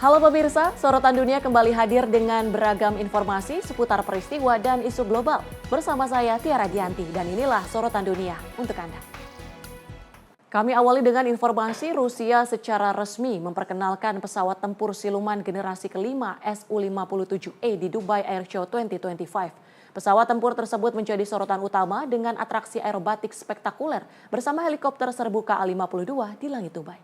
Halo pemirsa, sorotan dunia kembali hadir dengan beragam informasi seputar peristiwa dan isu global. Bersama saya Tiara Dianti dan inilah sorotan dunia untuk Anda. Kami awali dengan informasi Rusia secara resmi memperkenalkan pesawat tempur siluman generasi kelima Su-57E di Dubai Airshow 2025. Pesawat tempur tersebut menjadi sorotan utama dengan atraksi aerobatik spektakuler bersama helikopter serbu Ka-52 di langit Dubai.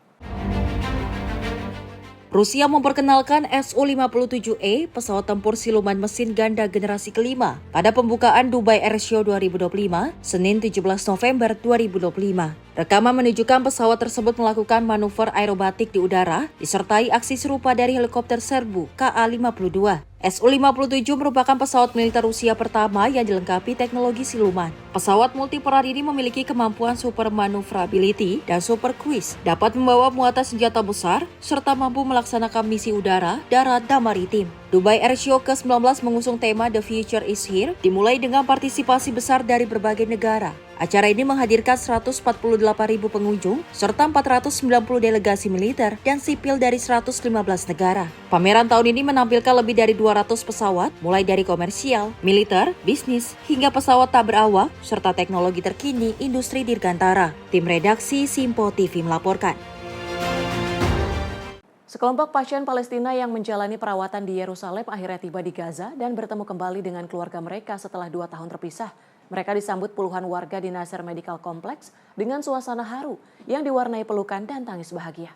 Rusia memperkenalkan Su-57E, pesawat tempur siluman mesin ganda generasi kelima, pada pembukaan Dubai Airshow 2025, Senin 17 November 2025. Rekaman menunjukkan pesawat tersebut melakukan manuver aerobatik di udara, disertai aksi serupa dari helikopter serbu Ka-52. Su-57 merupakan pesawat militer Rusia pertama yang dilengkapi teknologi siluman. Pesawat multiperan ini memiliki kemampuan super maneuverability dan super cruise, dapat membawa muatan senjata besar, serta mampu melaksanakan misi udara, darat, dan maritim. Dubai Airshow ke-19 mengusung tema The Future is Here, dimulai dengan partisipasi besar dari berbagai negara. Acara ini menghadirkan 148.000 pengunjung, serta 490 delegasi militer dan sipil dari 115 negara. Pameran tahun ini menampilkan lebih dari 200 pesawat, mulai dari komersial, militer, bisnis, hingga pesawat tak berawak, serta teknologi terkini industri dirgantara. Tim redaksi Simpo TV melaporkan. Sekelompok pasien Palestina yang menjalani perawatan di Yerusalem akhirnya tiba di Gaza dan bertemu kembali dengan keluarga mereka setelah 2 tahun terpisah. Mereka disambut puluhan warga di Nasser Medical Complex dengan suasana haru yang diwarnai pelukan dan tangis bahagia.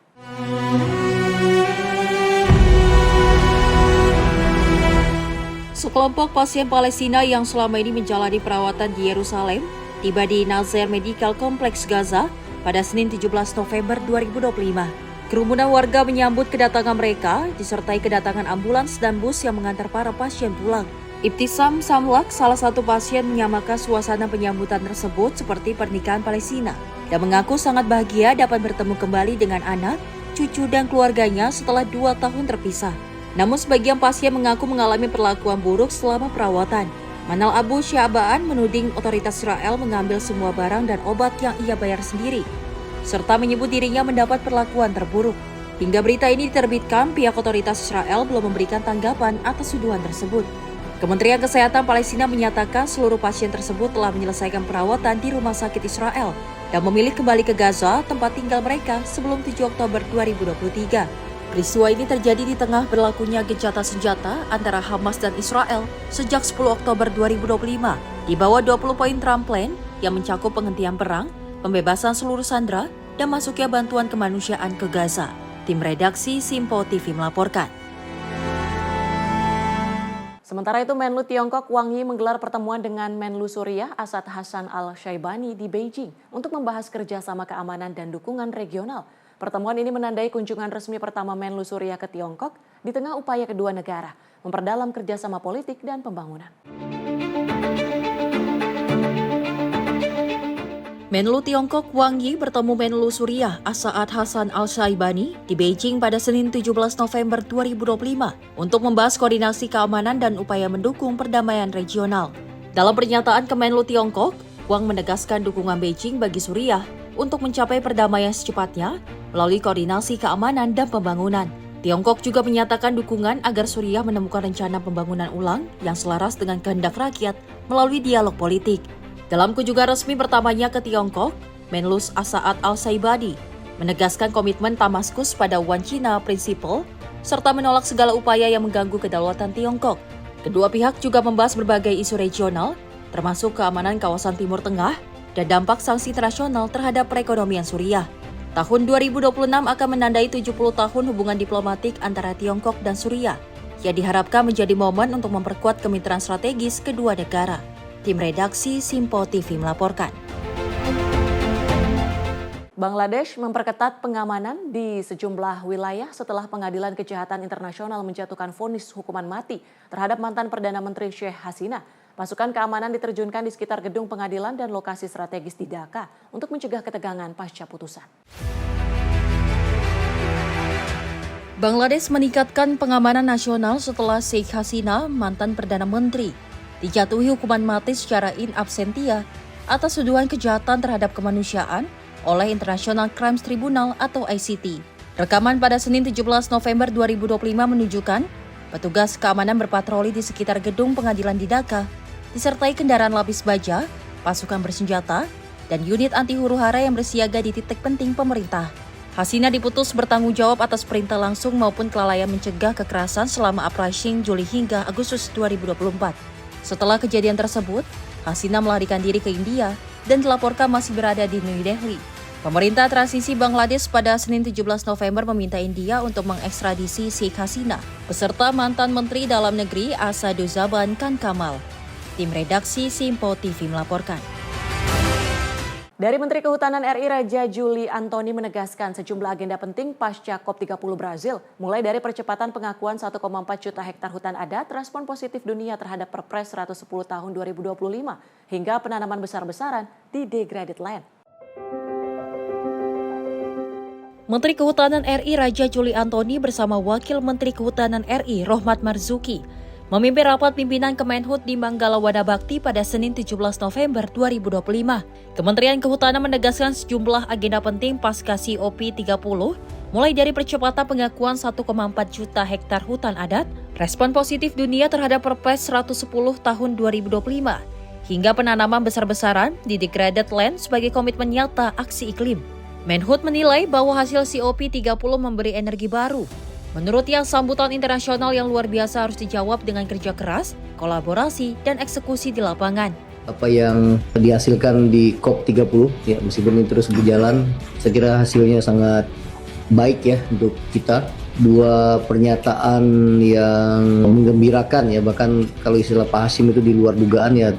Sekelompok pasien Palestina yang selama ini menjalani perawatan di Yerusalem tiba di Nasser Medical Complex Gaza pada Senin 17 November 2025. Kerumunan warga menyambut kedatangan mereka, disertai kedatangan ambulans dan bus yang mengantar para pasien pulang. Ibtisam Samlak, salah satu pasien, menyamakan suasana penyambutan tersebut seperti pernikahan Palestina dan mengaku sangat bahagia dapat bertemu kembali dengan anak, cucu, dan keluarganya setelah 2 tahun terpisah. Namun sebagian pasien mengaku mengalami perlakuan buruk selama perawatan. Manal Abu Syabaan menuding otoritas Israel mengambil semua barang dan obat yang ia bayar sendiri, serta menyebut dirinya mendapat perlakuan terburuk. Hingga berita ini diterbitkan, pihak otoritas Israel belum memberikan tanggapan atas tuduhan tersebut. Kementerian Kesehatan Palestina menyatakan seluruh pasien tersebut telah menyelesaikan perawatan di rumah sakit Israel dan memilih kembali ke Gaza, tempat tinggal mereka sebelum 7 Oktober 2023. Peristiwa ini terjadi di tengah berlakunya gencatan senjata antara Hamas dan Israel sejak 10 Oktober 2025. Di bawah 20 poin Trump Plan yang mencakup penghentian perang, pembebasan seluruh sandera, dan masuknya bantuan kemanusiaan ke Gaza. Tim redaksi Simpo TV melaporkan. Sementara itu, Menlu Tiongkok Wang Yi menggelar pertemuan dengan Menlu Suriah Asad Hassan Al-Shaibani di Beijing untuk membahas kerjasama keamanan dan dukungan regional. Pertemuan ini menandai kunjungan resmi pertama Menlu Suriah ke Tiongkok di tengah upaya kedua negara memperdalam kerjasama politik dan pembangunan. Menlu Tiongkok Wang Yi bertemu Menlu Suriah Asad Hassan Al-Shaibani di Beijing pada Senin 17 November 2025 untuk membahas koordinasi keamanan dan upaya mendukung perdamaian regional. Dalam pernyataan ke Menlu Tiongkok, Wang menegaskan dukungan Beijing bagi Suriah untuk mencapai perdamaian secepatnya melalui koordinasi keamanan dan pembangunan. Tiongkok juga menyatakan dukungan agar Suriah menemukan rencana pembangunan ulang yang selaras dengan kehendak rakyat melalui dialog politik. Dalam kunjungan resmi pertamanya ke Tiongkok, Menlu Asad Al-Shaibani menegaskan komitmen Damaskus pada One China Principle serta menolak segala upaya yang mengganggu kedaulatan Tiongkok. Kedua pihak juga membahas berbagai isu regional, termasuk keamanan kawasan Timur Tengah dan dampak sanksi internasional terhadap perekonomian Suriah. Tahun 2026 akan menandai 70 tahun hubungan diplomatik antara Tiongkok dan Suriah, yang diharapkan menjadi momen untuk memperkuat kemitraan strategis kedua negara. Tim redaksi Simpo TV melaporkan. Bangladesh memperketat pengamanan di sejumlah wilayah setelah Pengadilan Kejahatan Internasional menjatuhkan vonis hukuman mati terhadap mantan Perdana Menteri Sheikh Hasina. Pasukan keamanan diterjunkan di sekitar gedung pengadilan dan lokasi strategis di Dhaka untuk mencegah ketegangan pasca putusan. Bangladesh meningkatkan pengamanan nasional setelah Sheikh Hasina, mantan Perdana Menteri, dijatuhi hukuman mati secara in absentia atas tuduhan kejahatan terhadap kemanusiaan oleh International Crimes Tribunal atau ICT. Rekaman pada Senin 17 November 2025 menunjukkan petugas keamanan berpatroli di sekitar gedung pengadilan di Dhaka, disertai kendaraan lapis baja, pasukan bersenjata, dan unit anti huru-hara yang bersiaga di titik penting pemerintah. Hasina diputus bertanggung jawab atas perintah langsung maupun kelalaian mencegah kekerasan selama Uprising Juli hingga Agustus 2024. Setelah kejadian tersebut, Hasina melarikan diri ke India dan dilaporkan masih berada di New Delhi. Pemerintah transisi Bangladesh pada Senin 17 November meminta India untuk mengekstradisi Sheikh Hasina beserta mantan Menteri Dalam Negeri Asaduzzaman Khan Kamal. Tim redaksi Simpo TV melaporkan. Dari Menteri Kehutanan RI Raja Juli Antoni menegaskan sejumlah agenda penting pasca COP30 Brazil, mulai dari percepatan pengakuan 1,4 juta hektar hutan adat, respon positif dunia terhadap Perpres 110 tahun 2025, hingga penanaman besar-besaran di degraded land. Menteri Kehutanan RI Raja Juli Antoni bersama Wakil Menteri Kehutanan RI Rohmat Marzuki memimpin rapat pimpinan Kemenhut di Manggala Wadabakti pada Senin 17 November 2025. Kementerian Kehutanan menegaskan sejumlah agenda penting pasca COP30, mulai dari percepatan pengakuan 1,4 juta hektar hutan adat, respon positif dunia terhadap Perpres 110 tahun 2025, hingga penanaman besar-besaran di degraded land sebagai komitmen nyata aksi iklim. Menhut menilai bahwa hasil COP30 memberi energi baru. Menurutnya, sambutan internasional yang luar biasa harus dijawab dengan kerja keras, kolaborasi, dan eksekusi di lapangan. Apa yang dihasilkan di COP30, ya meskipun ini terus berjalan, saya kira hasilnya sangat baik ya untuk kita. Dua pernyataan yang menggembirakan ya, bahkan kalau istilah Pak Hasim itu di luar dugaan ya,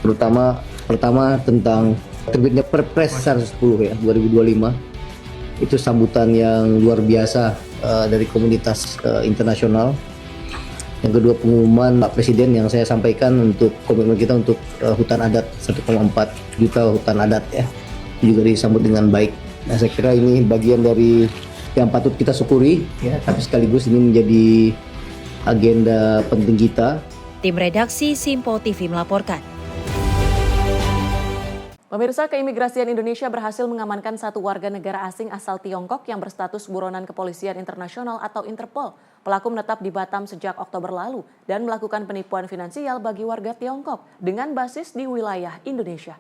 terutama pertama tentang terbitnya Perpres 110 ya 2025. Itu sambutan yang luar biasa dari komunitas internasional. Yang kedua, pengumuman Pak Presiden yang saya sampaikan untuk komitmen kita untuk hutan adat 1,4 juta hutan adat ya, juga disambut dengan baik. Nah, saya kira ini bagian dari yang patut kita syukuri ya, tapi sekaligus ini menjadi agenda penting kita. Tim redaksi Simpo TV melaporkan. Pemirsa, Keimigrasian Indonesia berhasil mengamankan satu warga negara asing asal Tiongkok yang berstatus buronan Kepolisian Internasional atau Interpol. Pelaku menetap di Batam sejak Oktober lalu dan melakukan penipuan finansial bagi warga Tiongkok dengan basis di wilayah Indonesia.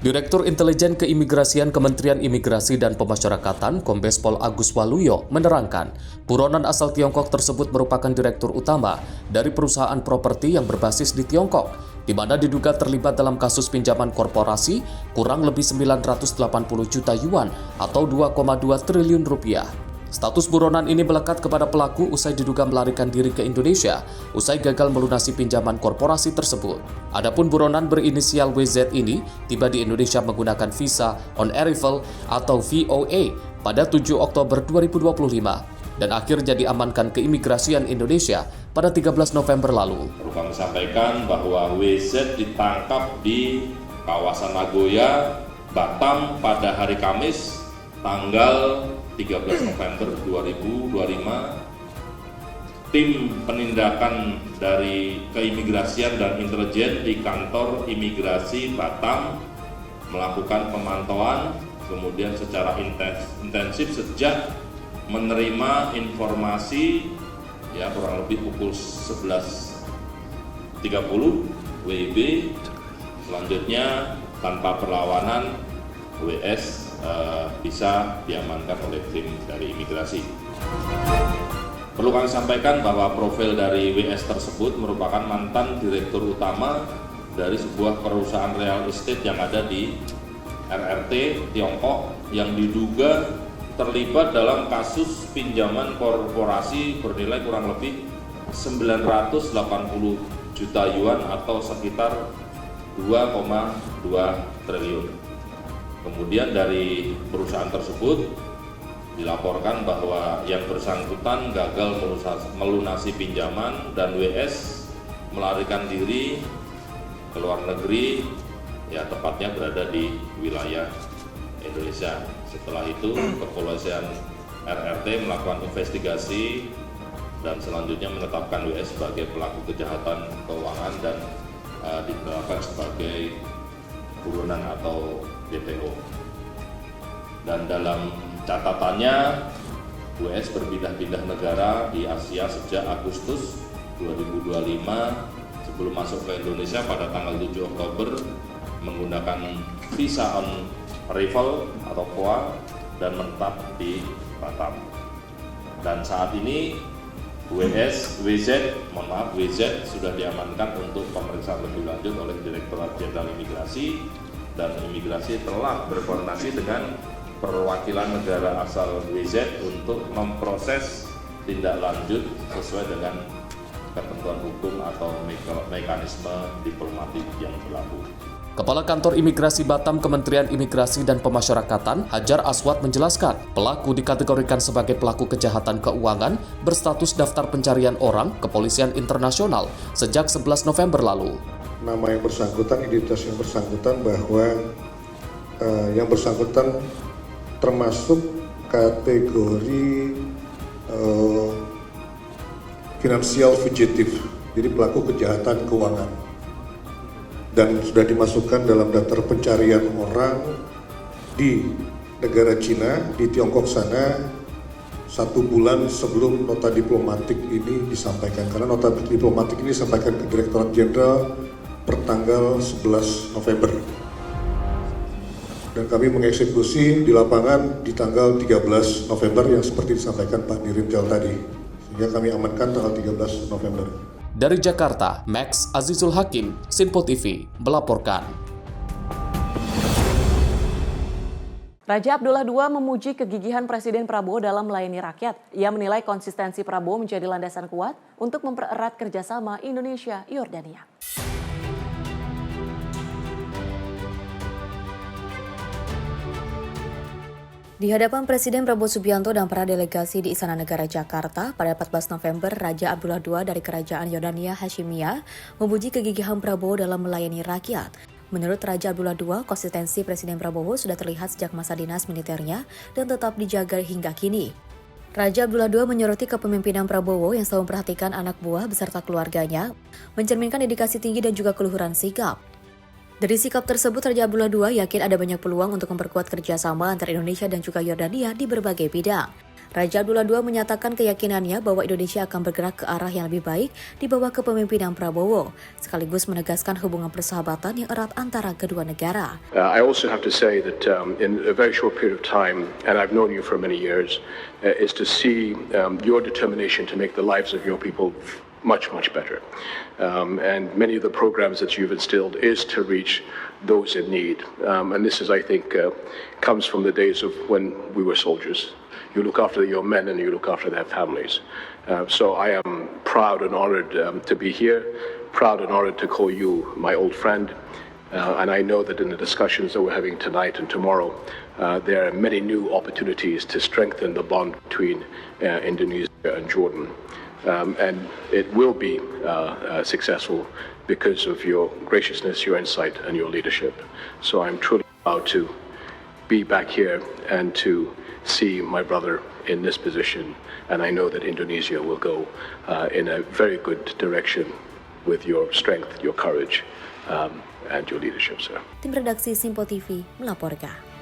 Direktur Intelijen Keimigrasian Kementerian Imigrasi dan Pemasyarakatan Kombes Pol Agus Waluyo menerangkan, buronan asal Tiongkok tersebut merupakan direktur utama dari perusahaan properti yang berbasis di Tiongkok, di mana diduga terlibat dalam kasus pinjaman korporasi kurang lebih 980 juta yuan atau 2,2 triliun rupiah. Status buronan ini melekat kepada pelaku usai diduga melarikan diri ke Indonesia usai gagal melunasi pinjaman korporasi tersebut. Adapun buronan berinisial WZ ini tiba di Indonesia menggunakan visa on arrival atau VOA pada 7 Oktober 2025 dan akhirnya diamankan Keimigrasian Indonesia pada 13 November lalu. Perlu kami sampaikan bahwa WZ ditangkap di kawasan Nagoya, Batam pada hari Kamis tanggal 13 November 2025, tim penindakan dari Keimigrasian dan Intelijen di kantor imigrasi Batam melakukan pemantauan, kemudian secara intensif sejak menerima informasi ya kurang lebih pukul 11.30 WIB. Selanjutnya tanpa perlawanan WS bisa diamankan oleh tim dari imigrasi. Perlu kami sampaikan bahwa profil dari WS tersebut merupakan mantan direktur utama dari sebuah perusahaan real estate yang ada di RRT Tiongkok yang diduga terlibat dalam kasus pinjaman korporasi bernilai kurang lebih 980 juta yuan atau sekitar 2,2 triliun. Kemudian dari perusahaan tersebut dilaporkan bahwa yang bersangkutan gagal melunasi pinjaman dan WS melarikan diri ke luar negeri, ya tepatnya berada di wilayah Indonesia. Setelah itu Kepolisian RRT melakukan investigasi dan selanjutnya menetapkan WS sebagai pelaku kejahatan keuangan dan ditetapkan sebagai buronan atau DPO. Dan dalam catatannya, WS berpindah-pindah negara di Asia sejak Agustus 2025 sebelum masuk ke Indonesia pada tanggal 7 Oktober menggunakan visa on arrival atau VOA dan menetap di Batam. Dan saat ini WZ sudah diamankan untuk pemeriksaan lebih lanjut oleh Direktorat Jenderal Imigrasi, dan Imigrasi telah berkoordinasi dengan perwakilan negara asal WZ untuk memproses tindak lanjut sesuai dengan ketentuan hukum atau mekanisme diplomatik yang berlaku. Kepala Kantor Imigrasi Batam Kementerian Imigrasi dan Pemasyarakatan, Hajar Aswad menjelaskan, pelaku dikategorikan sebagai pelaku kejahatan keuangan berstatus daftar pencarian orang Kepolisian Internasional sejak 11 November lalu. Nama yang bersangkutan, identitas yang bersangkutan, bahwa yang bersangkutan termasuk kategori financial fugitive, jadi pelaku kejahatan keuangan. Dan sudah dimasukkan dalam daftar pencarian orang di negara Cina, di Tiongkok sana, 1 bulan sebelum nota diplomatik ini disampaikan. Karena nota diplomatik ini disampaikan ke Direktorat Jenderal per tanggal 11 November. Dan kami mengeksekusi di lapangan di tanggal 13 November yang seperti disampaikan Pak Nirinjal tadi. Sehingga kami amankan tanggal 13 November. Dari Jakarta, Max Azizul Hakim, Sinpo TV, melaporkan. Raja Abdullah II memuji kegigihan Presiden Prabowo dalam melayani rakyat. Ia menilai konsistensi Prabowo menjadi landasan kuat untuk mempererat kerjasama Indonesia-Yordania. Di hadapan Presiden Prabowo Subianto dan para delegasi di Istana Negara Jakarta pada 14 November, Raja Abdullah II dari Kerajaan Yordania Hashimiyah memuji kegigihan Prabowo dalam melayani rakyat. Menurut Raja Abdullah II, konsistensi Presiden Prabowo sudah terlihat sejak masa dinas militernya dan tetap dijaga hingga kini. Raja Abdullah II menyoroti kepemimpinan Prabowo yang selalu memperhatikan anak buah beserta keluarganya, mencerminkan dedikasi tinggi dan juga keluhuran sikap. Dari sikap tersebut, Raja Abdullah II yakin ada banyak peluang untuk memperkuat kerjasama antara Indonesia dan juga Yordania di berbagai bidang. Raja Abdullah II menyatakan keyakinannya bahwa Indonesia akan bergerak ke arah yang lebih baik di bawah kepemimpinan Prabowo, sekaligus menegaskan hubungan persahabatan yang erat antara kedua negara. I also have to say that in a very short period of time, and I've known you for many years, is to see your determination to make the lives of your people much better. And many of the programs that you've instilled is to reach those in need. And this is, I think, comes from the days of when we were soldiers. You look after your men and you look after their families. So I am proud and honored to be here, proud and honored to call you my old friend. And I know that in the discussions that we're having tonight and tomorrow, there are many new opportunities to strengthen the bond between Indonesia and Jordan. And it will be successful because of your graciousness, your insight, and your leadership. So I'm truly proud to be back here and to see my brother in this position. And I know that Indonesia will go in a very good direction with your strength, your courage, and your leadership, sir. Tim redaksi Sinpo TV melaporkan.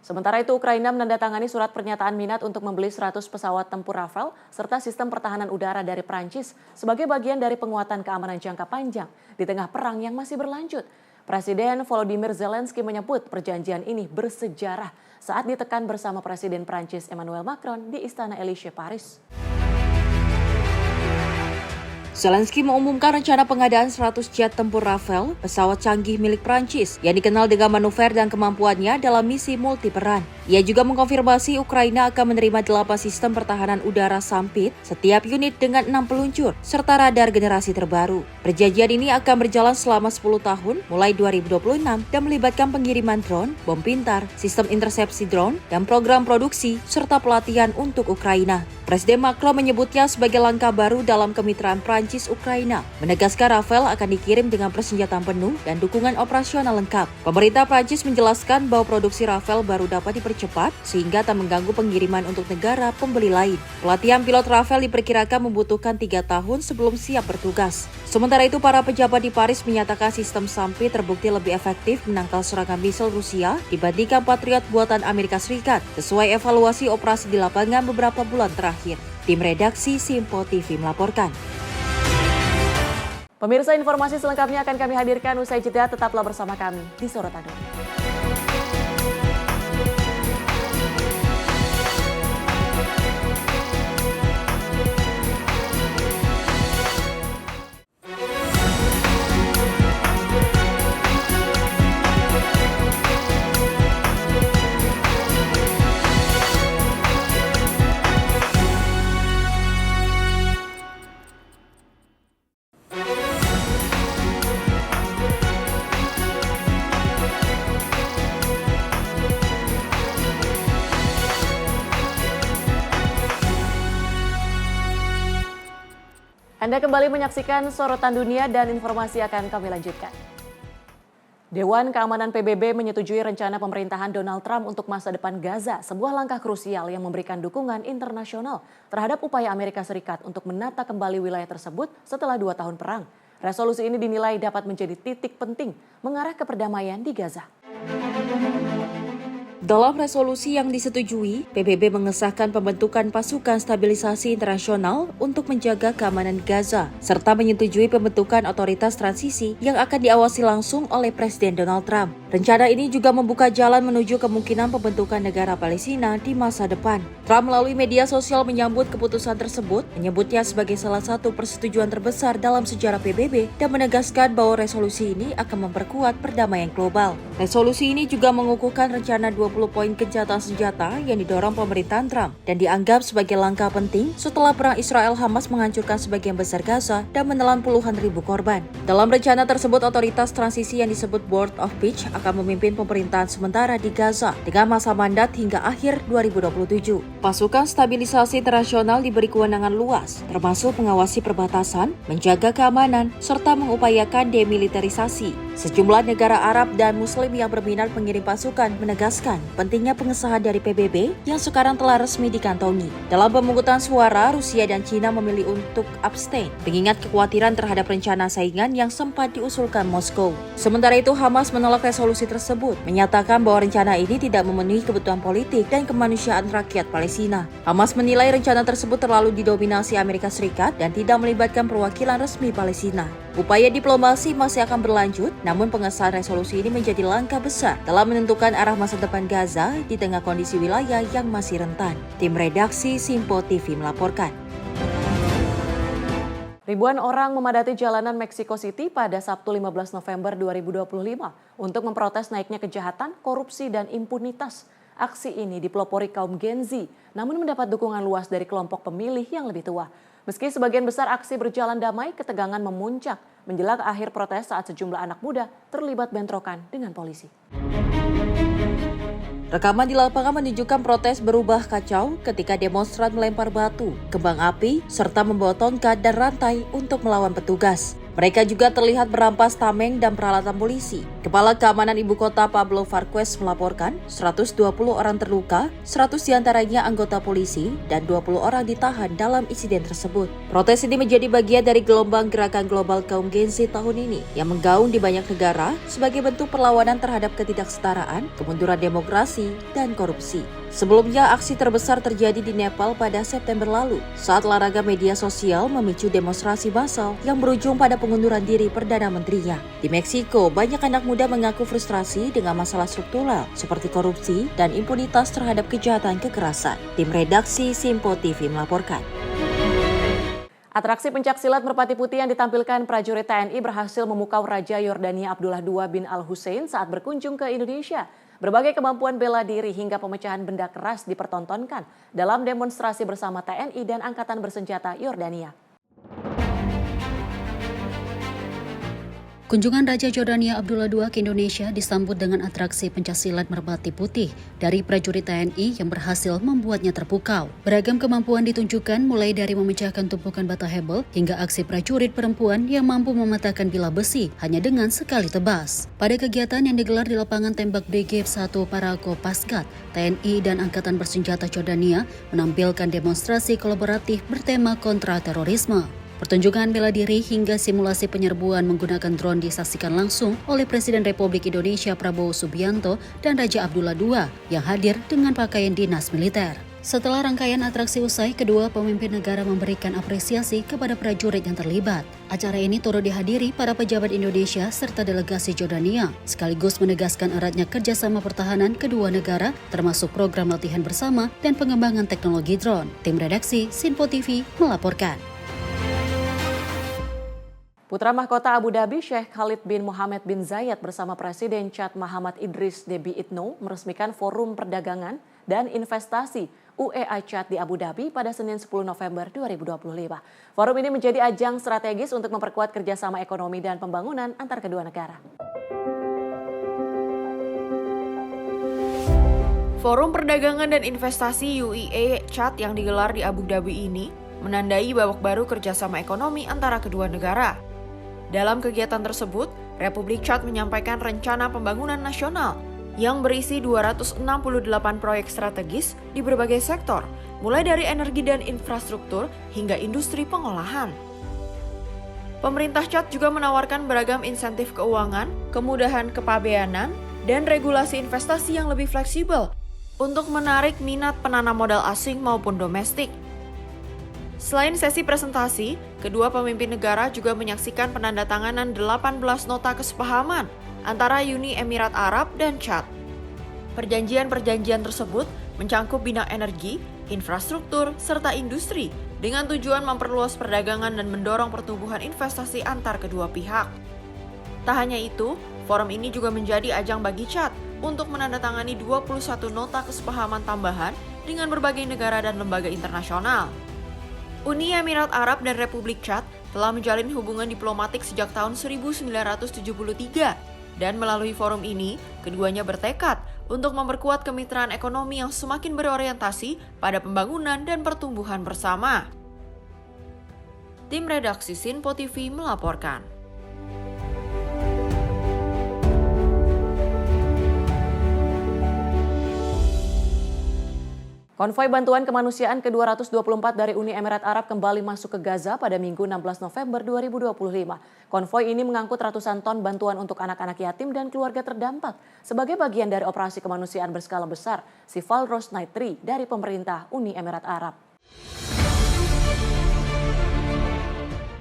Sementara itu, Ukraina menandatangani surat pernyataan minat untuk membeli 100 pesawat tempur Rafale serta sistem pertahanan udara dari Prancis sebagai bagian dari penguatan keamanan jangka panjang di tengah perang yang masih berlanjut. Presiden Volodymyr Zelensky menyebut perjanjian ini bersejarah saat ditekan bersama Presiden Prancis Emmanuel Macron di Istana Élysée, Paris. Zelensky mengumumkan rencana pengadaan 100 jet tempur Rafale, pesawat canggih milik Prancis, yang dikenal dengan manuver dan kemampuannya dalam misi multiperan. Ia juga mengkonfirmasi Ukraina akan menerima 8 sistem pertahanan udara Sampit, setiap unit dengan 6 peluncur, serta radar generasi terbaru. Perjanjian ini akan berjalan selama 10 tahun, mulai 2026, dan melibatkan pengiriman drone, bom pintar, sistem intersepsi drone, dan program produksi, serta pelatihan untuk Ukraina. Presiden Macron menyebutnya sebagai langkah baru dalam kemitraan Prancis-Ukraina, menegaskan Rafale akan dikirim dengan persenjataan penuh dan dukungan operasional lengkap. Pemerintah Prancis menjelaskan bahwa produksi Rafale baru dapat diperjalan dipercepat sehingga tak mengganggu pengiriman untuk negara pembeli lain. Pelatihan pilot Rafael diperkirakan membutuhkan 3 tahun sebelum siap bertugas. Sementara itu, para pejabat di Paris menyatakan sistem SAMP terbukti lebih efektif menangkal serangan misil Rusia dibandingkan Patriot buatan Amerika Serikat, sesuai evaluasi operasi di lapangan beberapa bulan terakhir. Tim redaksi Simpo TV melaporkan. Pemirsa, informasi selengkapnya akan kami hadirkan usai jeda. Tetaplah bersama kami di Sorotan Dunia. Anda kembali menyaksikan Sorotan Dunia dan informasi akan kami lanjutkan. Dewan Keamanan PBB menyetujui rencana pemerintahan Donald Trump untuk masa depan Gaza, sebuah langkah krusial yang memberikan dukungan internasional terhadap upaya Amerika Serikat untuk menata kembali wilayah tersebut setelah 2 tahun perang. Resolusi ini dinilai dapat menjadi titik penting mengarah ke perdamaian di Gaza. Dalam resolusi yang disetujui, PBB mengesahkan pembentukan pasukan stabilisasi internasional untuk menjaga keamanan Gaza, serta menyetujui pembentukan otoritas transisi yang akan diawasi langsung oleh Presiden Donald Trump. Rencana ini juga membuka jalan menuju kemungkinan pembentukan negara Palestina di masa depan. Trump melalui media sosial menyambut keputusan tersebut, menyebutnya sebagai salah satu persetujuan terbesar dalam sejarah PBB dan menegaskan bahwa resolusi ini akan memperkuat perdamaian global. Resolusi ini juga mengukuhkan rencana 20 poin gencatan senjata yang didorong pemerintahan Trump dan dianggap sebagai langkah penting setelah perang Israel-Hamas menghancurkan sebagian besar Gaza dan menelan puluhan ribu korban. Dalam rencana tersebut, otoritas transisi yang disebut Board of Peace akan memimpin pemerintahan sementara di Gaza dengan masa mandat hingga akhir 2027. Pasukan stabilisasi internasional diberi kewenangan luas, termasuk mengawasi perbatasan, menjaga keamanan, serta mengupayakan demilitarisasi. Sejumlah negara Arab dan Muslim yang berminat mengirim pasukan menegaskan pentingnya pengesahan dari PBB yang sekarang telah resmi dikantongi. Dalam pemungutan suara, Rusia dan Cina memilih untuk abstain, mengingat kekhawatiran terhadap rencana saingan yang sempat diusulkan Moskow. Sementara itu, Hamas menolak resolusi tersebut, menyatakan bahwa rencana ini tidak memenuhi kebutuhan politik dan kemanusiaan rakyat Palestina. Hamas menilai rencana tersebut terlalu didominasi Amerika Serikat dan tidak melibatkan perwakilan resmi Palestina. Upaya diplomasi masih akan berlanjut, namun pengesahan resolusi ini menjadi langkah besar dalam menentukan arah masa depan Gaza di tengah kondisi wilayah yang masih rentan. Tim redaksi Simpo TV melaporkan. Ribuan orang memadati jalanan Mexico City pada Sabtu 15 November 2025 untuk memprotes naiknya kejahatan, korupsi, dan impunitas. Aksi ini dipelopori kaum Gen Z, namun mendapat dukungan luas dari kelompok pemilih yang lebih tua. Meski sebagian besar aksi berjalan damai, ketegangan memuncak menjelang akhir protes saat sejumlah anak muda terlibat bentrokan dengan polisi. Rekaman di lapangan menunjukkan protes berubah kacau ketika demonstran melempar batu, kembang api, serta membawa tongkat dan rantai untuk melawan petugas. Mereka juga terlihat merampas tameng dan peralatan polisi. Kepala Keamanan Ibu Kota Pablo Farquez melaporkan 120 orang terluka, 100 diantaranya anggota polisi, dan 20 orang ditahan dalam insiden tersebut. Protes ini menjadi bagian dari gelombang gerakan global kaum Gen Z tahun ini yang menggaung di banyak negara sebagai bentuk perlawanan terhadap ketidaksetaraan, kemunduran demokrasi, dan korupsi. Sebelumnya, aksi terbesar terjadi di Nepal pada September lalu saat larangan media sosial memicu demonstrasi massal yang berujung pada pengunduran diri Perdana Menterinya. Di Meksiko, banyak anak muda mengaku frustrasi dengan masalah struktural seperti korupsi dan impunitas terhadap kejahatan kekerasan. Tim redaksi Simpo TV melaporkan. Atraksi pencaksilat merpati putih yang ditampilkan prajurit TNI berhasil memukau Raja Yordania Abdullah II bin Al-Hussein saat berkunjung ke Indonesia. Berbagai kemampuan bela diri hingga pemecahan benda keras dipertontonkan dalam demonstrasi bersama TNI dan Angkatan Bersenjata Yordania. Kunjungan Raja Jordania Abdullah II ke Indonesia disambut dengan atraksi pencaksilat merpati putih dari prajurit TNI yang berhasil membuatnya terpukau. Beragam kemampuan ditunjukkan mulai dari memecahkan tumpukan bata hebel hingga aksi prajurit perempuan yang mampu mematahkan bilah besi hanya dengan sekali tebas. Pada kegiatan yang digelar di lapangan tembak Brigade 1 Parako Pasgat, TNI dan Angkatan Bersenjata Jordania menampilkan demonstrasi kolaboratif bertema kontra terorisme. Pertunjukan bela diri hingga simulasi penyerbuan menggunakan drone disaksikan langsung oleh Presiden Republik Indonesia Prabowo Subianto dan Raja Abdullah II yang hadir dengan pakaian dinas militer. Setelah rangkaian atraksi usai, kedua pemimpin negara memberikan apresiasi kepada prajurit yang terlibat. Acara ini turut dihadiri para pejabat Indonesia serta delegasi Jordania, sekaligus menegaskan eratnya kerjasama pertahanan kedua negara, termasuk program latihan bersama dan pengembangan teknologi drone. Tim redaksi Sinpo TV melaporkan. Putra Mahkota Abu Dhabi Sheikh Khalid bin Mohammed bin Zayed bersama Presiden Chad Mahamat Idris Deby Itno meresmikan Forum Perdagangan dan Investasi UEA Chad di Abu Dhabi pada Senin 10 November 2025. Forum ini menjadi ajang strategis untuk memperkuat kerjasama ekonomi dan pembangunan antar kedua negara. Forum Perdagangan dan Investasi UEA Chad yang digelar di Abu Dhabi ini menandai babak baru kerjasama ekonomi antara kedua negara. Dalam kegiatan tersebut, Republik Chad menyampaikan rencana pembangunan nasional yang berisi 268 proyek strategis di berbagai sektor, mulai dari energi dan infrastruktur hingga industri pengolahan. Pemerintah Chad juga menawarkan beragam insentif keuangan, kemudahan kepabeanan, dan regulasi investasi yang lebih fleksibel untuk menarik minat penanam modal asing maupun domestik. Selain sesi presentasi, kedua pemimpin negara juga menyaksikan penandatanganan 18 nota kesepahaman antara Uni Emirat Arab dan Chad. Perjanjian-perjanjian tersebut mencangkup bidang energi, infrastruktur, serta industri dengan tujuan memperluas perdagangan dan mendorong pertumbuhan investasi antar kedua pihak. Tak hanya itu, forum ini juga menjadi ajang bagi Chad untuk menandatangani 21 nota kesepahaman tambahan dengan berbagai negara dan lembaga internasional. Uni Emirat Arab dan Republik Chad telah menjalin hubungan diplomatik sejak tahun 1973 dan melalui forum ini, keduanya bertekad untuk memperkuat kemitraan ekonomi yang semakin berorientasi pada pembangunan dan pertumbuhan bersama. Tim redaksi Sinpo TV melaporkan. Konvoi bantuan kemanusiaan ke-224 dari Uni Emirat Arab kembali masuk ke Gaza pada Minggu 16 November 2025. Konvoi ini mengangkut ratusan ton bantuan untuk anak-anak yatim dan keluarga terdampak sebagai bagian dari operasi kemanusiaan berskala besar Sival Rose Night 3 dari pemerintah Uni Emirat Arab.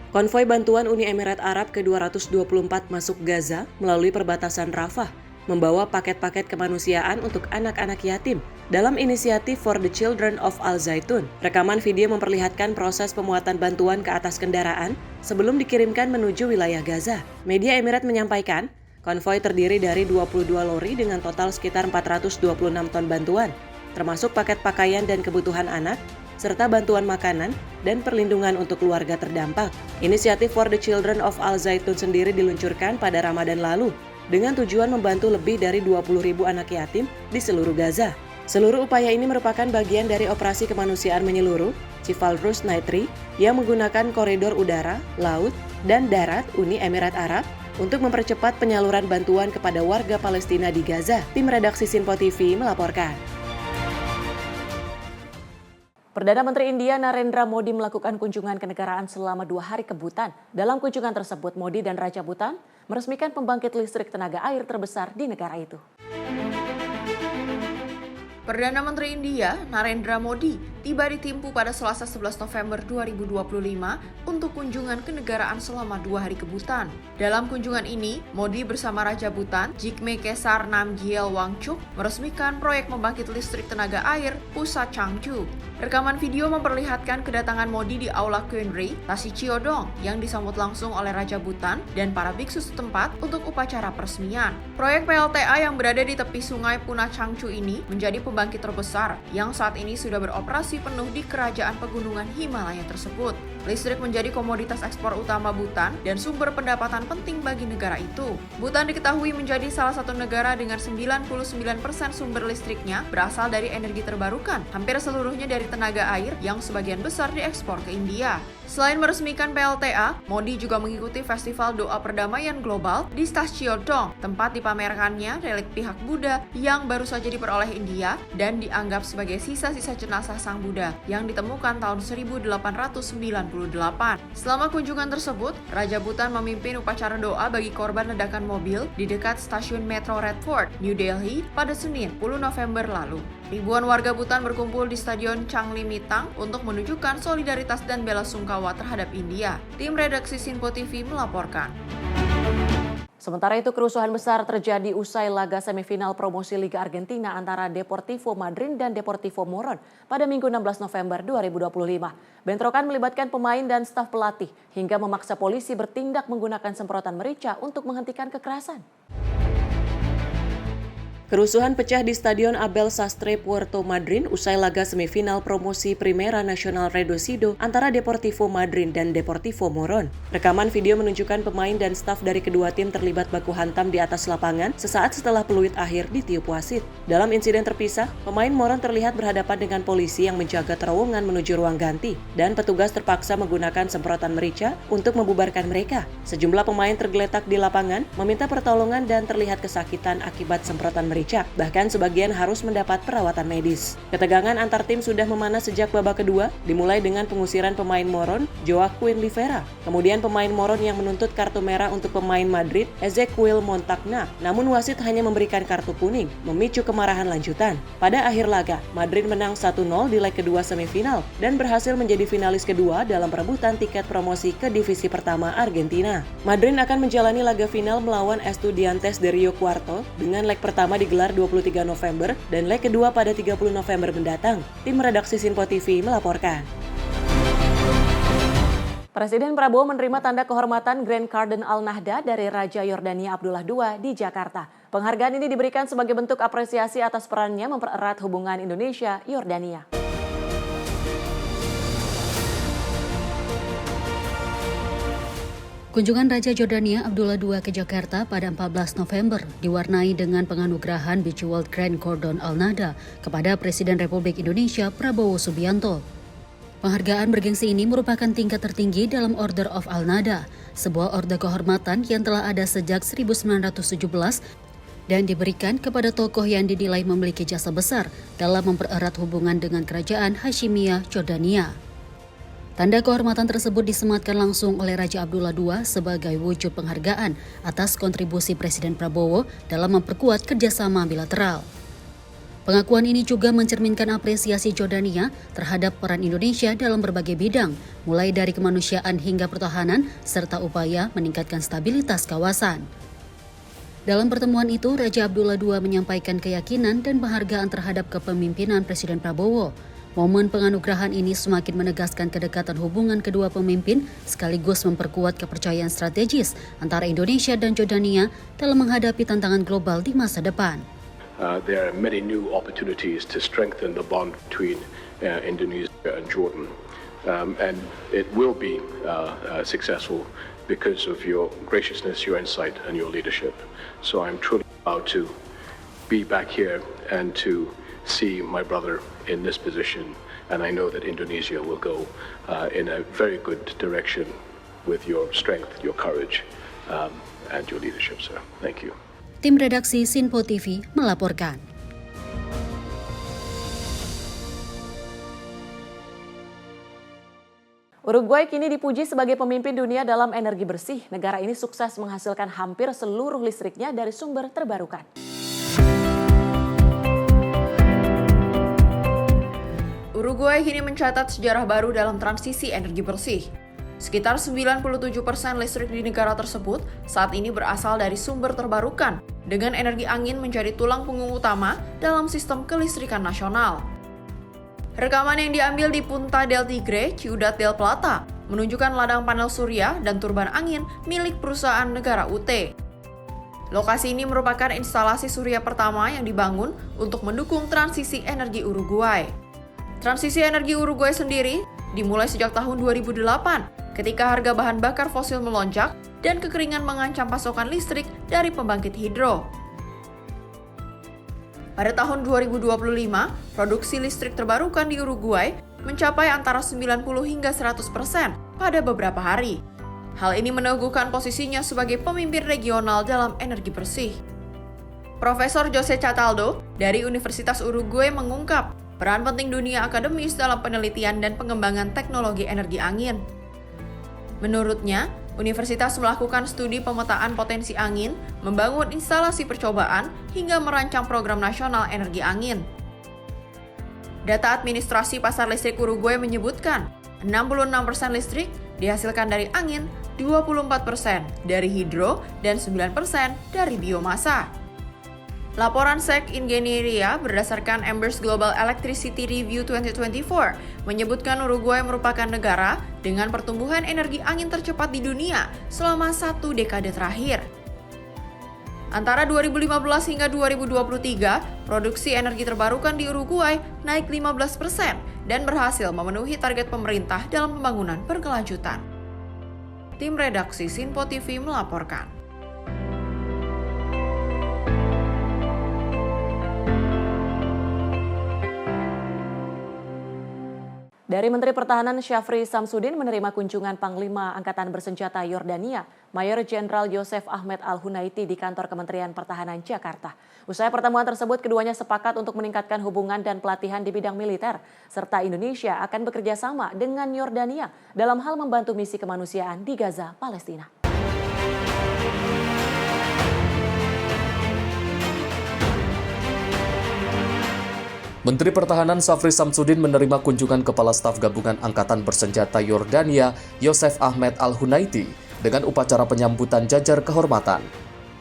Konvoi bantuan Uni Emirat Arab ke-224 masuk Gaza melalui perbatasan Rafah, membawa paket-paket kemanusiaan untuk anak-anak yatim dalam inisiatif For the Children of Al Zaitun. Rekaman video memperlihatkan proses pemuatan bantuan ke atas kendaraan sebelum dikirimkan menuju wilayah Gaza. Media Emirat menyampaikan, konvoi terdiri dari 22 lori dengan total sekitar 426 ton bantuan, termasuk paket pakaian dan kebutuhan anak, serta bantuan makanan dan perlindungan untuk keluarga terdampak. Inisiatif For the Children of Al Zaitun sendiri diluncurkan pada Ramadan lalu, dengan tujuan membantu lebih dari 20.000 anak yatim di seluruh Gaza. Seluruh upaya ini merupakan bagian dari operasi kemanusiaan menyeluruh Sival Rose Night 3 yang menggunakan koridor udara, laut, dan darat Uni Emirat Arab untuk mempercepat penyaluran bantuan kepada warga Palestina di Gaza. Tim redaksi Sinpo TV melaporkan. Perdana Menteri India Narendra Modi melakukan kunjungan kenegaraan selama 2 hari ke Bhutan. Dalam kunjungan tersebut, Modi dan Raja Bhutan meresmikan pembangkit listrik tenaga air terbesar di negara itu. Perdana Menteri India Narendra Modi tiba di Thimphu pada Selasa 11 November 2025 untuk kunjungan kenegaraan selama 2 hari ke Bhutan. Dalam kunjungan ini, Modi bersama Raja Bhutan, Jigme Khesar Namgyel Wangchuk, meresmikan proyek pembangkit listrik tenaga air Pusat Changchu. Rekaman video memperlihatkan kedatangan Modi di Aula Queenry, Tasi Chiodong, yang disambut langsung oleh Raja Bhutan dan para biksu setempat untuk upacara peresmian. Proyek PLTA yang berada di tepi sungai Punachangchu ini menjadi pembangkit terbesar yang saat ini sudah beroperasi penuh di kerajaan pegunungan Himalaya tersebut. Listrik menjadi komoditas ekspor utama Bhutan dan sumber pendapatan penting bagi negara itu. Bhutan diketahui menjadi salah satu negara dengan 99% sumber listriknya berasal dari energi terbarukan, hampir seluruhnya dari tenaga air yang sebagian besar diekspor ke India. Selain meresmikan PLTA, Modi juga mengikuti Festival Doa Perdamaian Global di Stasiodong, tempat dipamerkannya relik pihak Buddha yang baru saja diperoleh India dan dianggap sebagai sisa-sisa jenazah Sang Buddha yang ditemukan tahun 1898. Selama kunjungan tersebut, Raja Bhutan memimpin upacara doa bagi korban ledakan mobil di dekat stasiun Metro Red Fort, New Delhi pada Senin 10 November lalu. Ribuan warga Bhutan berkumpul di Stadion Changli-Mitang untuk menunjukkan solidaritas dan bela sungkawa terhadap India. Tim redaksi Sinpo TV melaporkan. Sementara itu, kerusuhan besar terjadi usai laga semifinal promosi Liga Argentina antara Deportivo Madryn dan Deportivo Morón pada Minggu 16 November 2025. Bentrokan melibatkan pemain dan staf pelatih hingga memaksa polisi bertindak menggunakan semprotan merica untuk menghentikan kekerasan. Kerusuhan pecah di Stadion Abel Sastre Puerto Madryn usai laga semifinal promosi Primera Nacional Reducido antara Deportivo Madryn dan Deportivo Morón. Rekaman video menunjukkan pemain dan staf dari kedua tim terlibat baku hantam di atas lapangan sesaat setelah peluit akhir ditiup wasit. Dalam insiden terpisah, pemain Morón terlihat berhadapan dengan polisi yang menjaga terowongan menuju ruang ganti dan petugas terpaksa menggunakan semprotan merica untuk membubarkan mereka. Sejumlah pemain tergeletak di lapangan, meminta pertolongan dan terlihat kesakitan akibat semprotan merica. Bahkan sebagian harus mendapat perawatan medis. Ketegangan antar tim sudah memanas sejak babak kedua, dimulai dengan pengusiran pemain Morón, Joaquin Rivera. Kemudian pemain Morón yang menuntut kartu merah untuk pemain Madrid, Ezequiel Montagna. Namun wasit hanya memberikan kartu kuning, memicu kemarahan lanjutan. Pada akhir laga, Madrid menang 1-0 di leg kedua semifinal dan berhasil menjadi finalis kedua dalam perebutan tiket promosi ke divisi pertama Argentina. Madrid akan menjalani laga final melawan Estudiantes de Rio Cuarto dengan leg pertama digelar 23 November dan leg kedua pada 30 November mendatang. Tim redaksi Sinpo TV melaporkan. Presiden Prabowo menerima tanda kehormatan Grand Cardinal Al-Nahda dari Raja Yordania Abdullah II di Jakarta. Penghargaan ini diberikan sebagai bentuk apresiasi atas perannya mempererat hubungan Indonesia-Yordania. Kunjungan Raja Jordania Abdullah II ke Jakarta pada 14 November diwarnai dengan penganugerahan Bejeweled Grand Cordon Al-Nahda kepada Presiden Republik Indonesia Prabowo Subianto. Penghargaan bergengsi ini merupakan tingkat tertinggi dalam Order of Al-Nahda, sebuah orde kehormatan yang telah ada sejak 1917 dan diberikan kepada tokoh yang dinilai memiliki jasa besar dalam mempererat hubungan dengan Kerajaan Hashimiyah Jordania. Tanda kehormatan tersebut disematkan langsung oleh Raja Abdullah II sebagai wujud penghargaan atas kontribusi Presiden Prabowo dalam memperkuat kerjasama bilateral. Pengakuan ini juga mencerminkan apresiasi Jordania terhadap peran Indonesia dalam berbagai bidang, mulai dari kemanusiaan hingga pertahanan, serta upaya meningkatkan stabilitas kawasan. Dalam pertemuan itu, Raja Abdullah II menyampaikan keyakinan dan penghargaan terhadap kepemimpinan Presiden Prabowo. Momen penganugerahan ini semakin menegaskan kedekatan hubungan kedua pemimpin sekaligus memperkuat kepercayaan strategis antara Indonesia dan Jordania dalam menghadapi tantangan global di masa depan. There are many new opportunities to strengthen the bond between Indonesia and Jordan. And it will be successful because of your graciousness, your insight, and your leadership. So I'm truly proud to be back here and to see my brother in this position, and I know that Indonesia will go in a very good direction with your strength, your courage, and your leadership, sir. Thank you. Tim redaksi Sinpo TV melaporkan. Uruguay kini dipuji sebagai pemimpin dunia dalam energi bersih. Negara ini sukses menghasilkan hampir seluruh listriknya dari sumber terbarukan. Uruguay kini mencatat sejarah baru dalam transisi energi bersih. Sekitar 97% listrik di negara tersebut saat ini berasal dari sumber terbarukan, dengan energi angin menjadi tulang punggung utama dalam sistem kelistrikan nasional. Rekaman yang diambil di Punta del Tigre, Ciudad del Plata, menunjukkan ladang panel surya dan turban angin milik perusahaan negara UT. Lokasi ini merupakan instalasi surya pertama yang dibangun untuk mendukung transisi energi Uruguay. Transisi energi Uruguay sendiri dimulai sejak tahun 2008 ketika harga bahan bakar fosil melonjak dan kekeringan mengancam pasokan listrik dari pembangkit hidro. Pada tahun 2025, produksi listrik terbarukan di Uruguay mencapai antara 90 hingga 100% pada beberapa hari. Hal ini meneguhkan posisinya sebagai pemimpin regional dalam energi bersih. Profesor Jose Cataldo dari Universitas Uruguay mengungkap peran penting dunia akademis dalam penelitian dan pengembangan teknologi energi angin. Menurutnya, universitas melakukan studi pemetaan potensi angin, membangun instalasi percobaan, hingga merancang program nasional energi angin. Data administrasi pasar listrik Uruguay menyebutkan 66% listrik dihasilkan dari angin, 24% dari hidro, dan 9% dari biomasa. Laporan SEC Ingenieria berdasarkan Embers Global Electricity Review 2024 menyebutkan Uruguay merupakan negara dengan pertumbuhan energi angin tercepat di dunia selama 1 dekade terakhir. Antara 2015 hingga 2023, produksi energi terbarukan di Uruguay naik 15% dan berhasil memenuhi target pemerintah dalam pembangunan berkelanjutan. Tim redaksi Sinpo TV melaporkan. Dari Menteri Pertahanan Syafri Samsudin menerima kunjungan Panglima Angkatan Bersenjata Yordania, Mayor Jenderal Yosef Ahmed Al-Hunaiti di kantor Kementerian Pertahanan Jakarta. Usai pertemuan tersebut, keduanya sepakat untuk meningkatkan hubungan dan pelatihan di bidang militer, serta Indonesia akan bekerja sama dengan Yordania dalam hal membantu misi kemanusiaan di Gaza, Palestina. Menteri Pertahanan Syafri Samsudin menerima kunjungan Kepala Staf Gabungan Angkatan Bersenjata Yordania, Yosef Ahmed Al-Hunaiti, dengan upacara penyambutan jajar kehormatan.